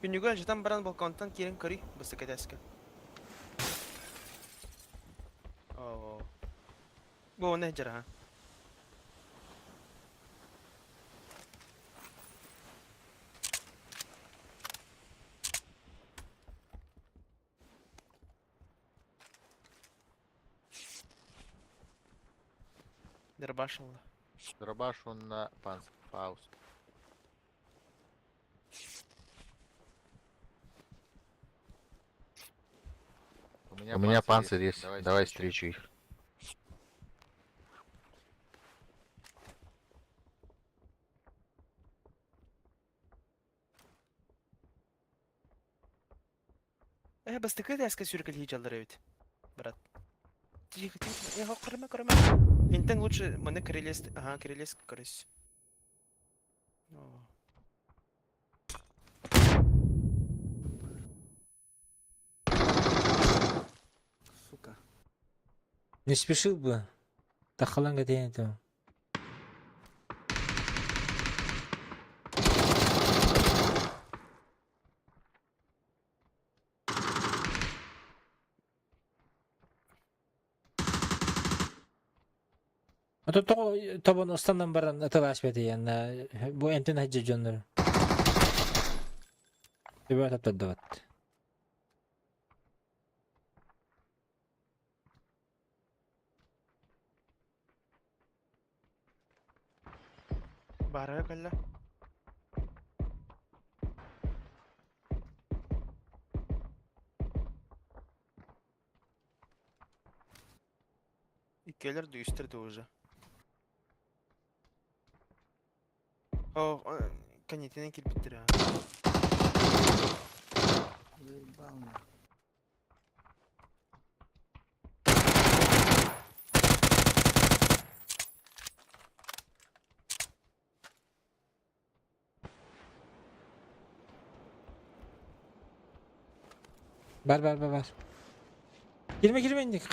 Күнүгө ажытан баран балконтан кирин кырый бысыкатаска. О. Бу не жара. Дербашылы. Дробаш он на Фауст. У меня панцирь есть. Давай встречу их. Быстыкатаска сюркал хижалдыр бит. Брат. Тихо, тихо. Кырма, кырма. Интен лучше мына крелес, ага, крелес крыс. Сука. Не спешил бы. Тахаланга тянет. А то табан остандан баран аталаш бети яна. Бу энтен хаджа жондар. Тебе таптадат. Бара калла. Икелер дүйістірді уже. О, канетинен келбіттір ha. Заебал меня. Бар. Girme indik.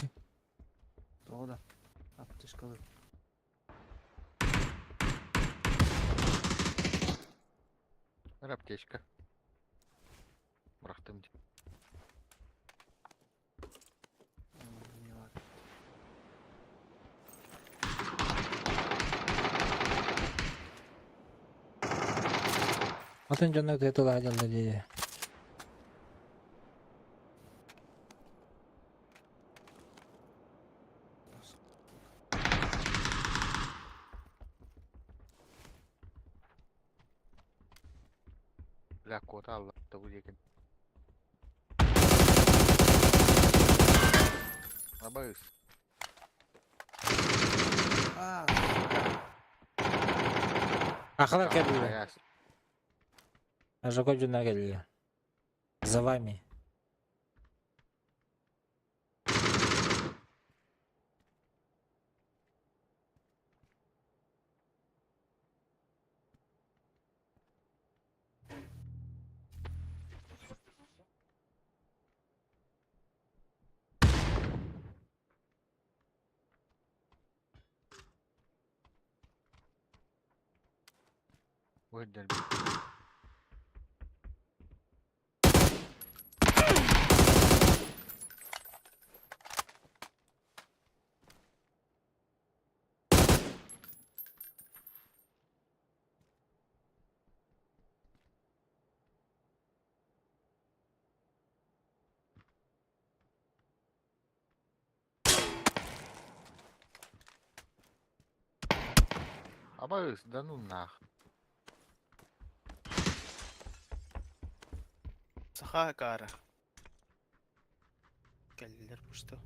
Doğru. Aptışkalı. Ver аптечка. Bıraktım. Ne var? Атын жонок тетула аjalda diye. Bля, кота Allah da bu yekin. Abayız. Aa, Ахалар келди. Ayas. Ажако жона келди. За вами. Выдали. Абайс, да ну нах. Саха кара. Келдилер пушты.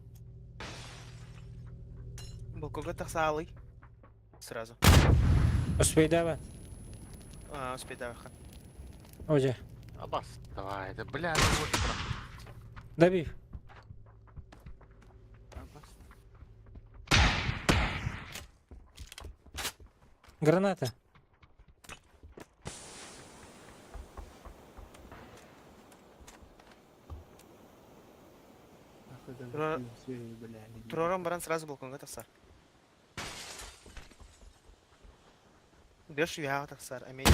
Балконга тахсалый. Сразу. Успей давай. Успей давай. Оде. Абас, давай, да бля, ну вот прям. Добив. Граната. Турором баран сразу балконга тахсар. Беш вяга тахсар. Амей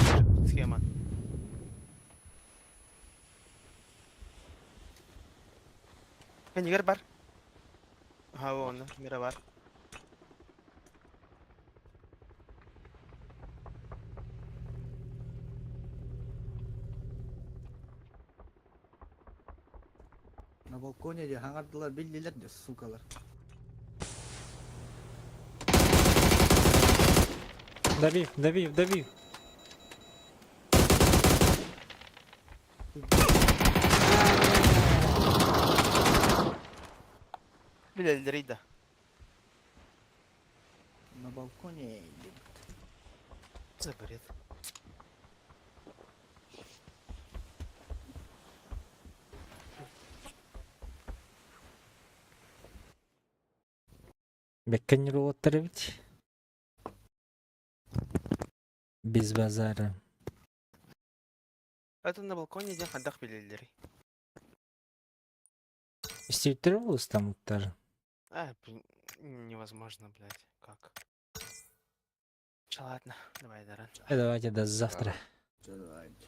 схема. Пенигер бар. Ага, вон, мира бар. На балконе де хаңардылар белдилер де сукалар. Добив, добив, добив. Билелдер ида. На балконе де. Заберет. Беккенер оттыр бит. Без базара. Это на балконе ден хандах билелдери. Стилтер волос там тоже. Блин, невозможно, блядь. Как? Ладно, давай, Даран. Давайте до завтра. Давайте.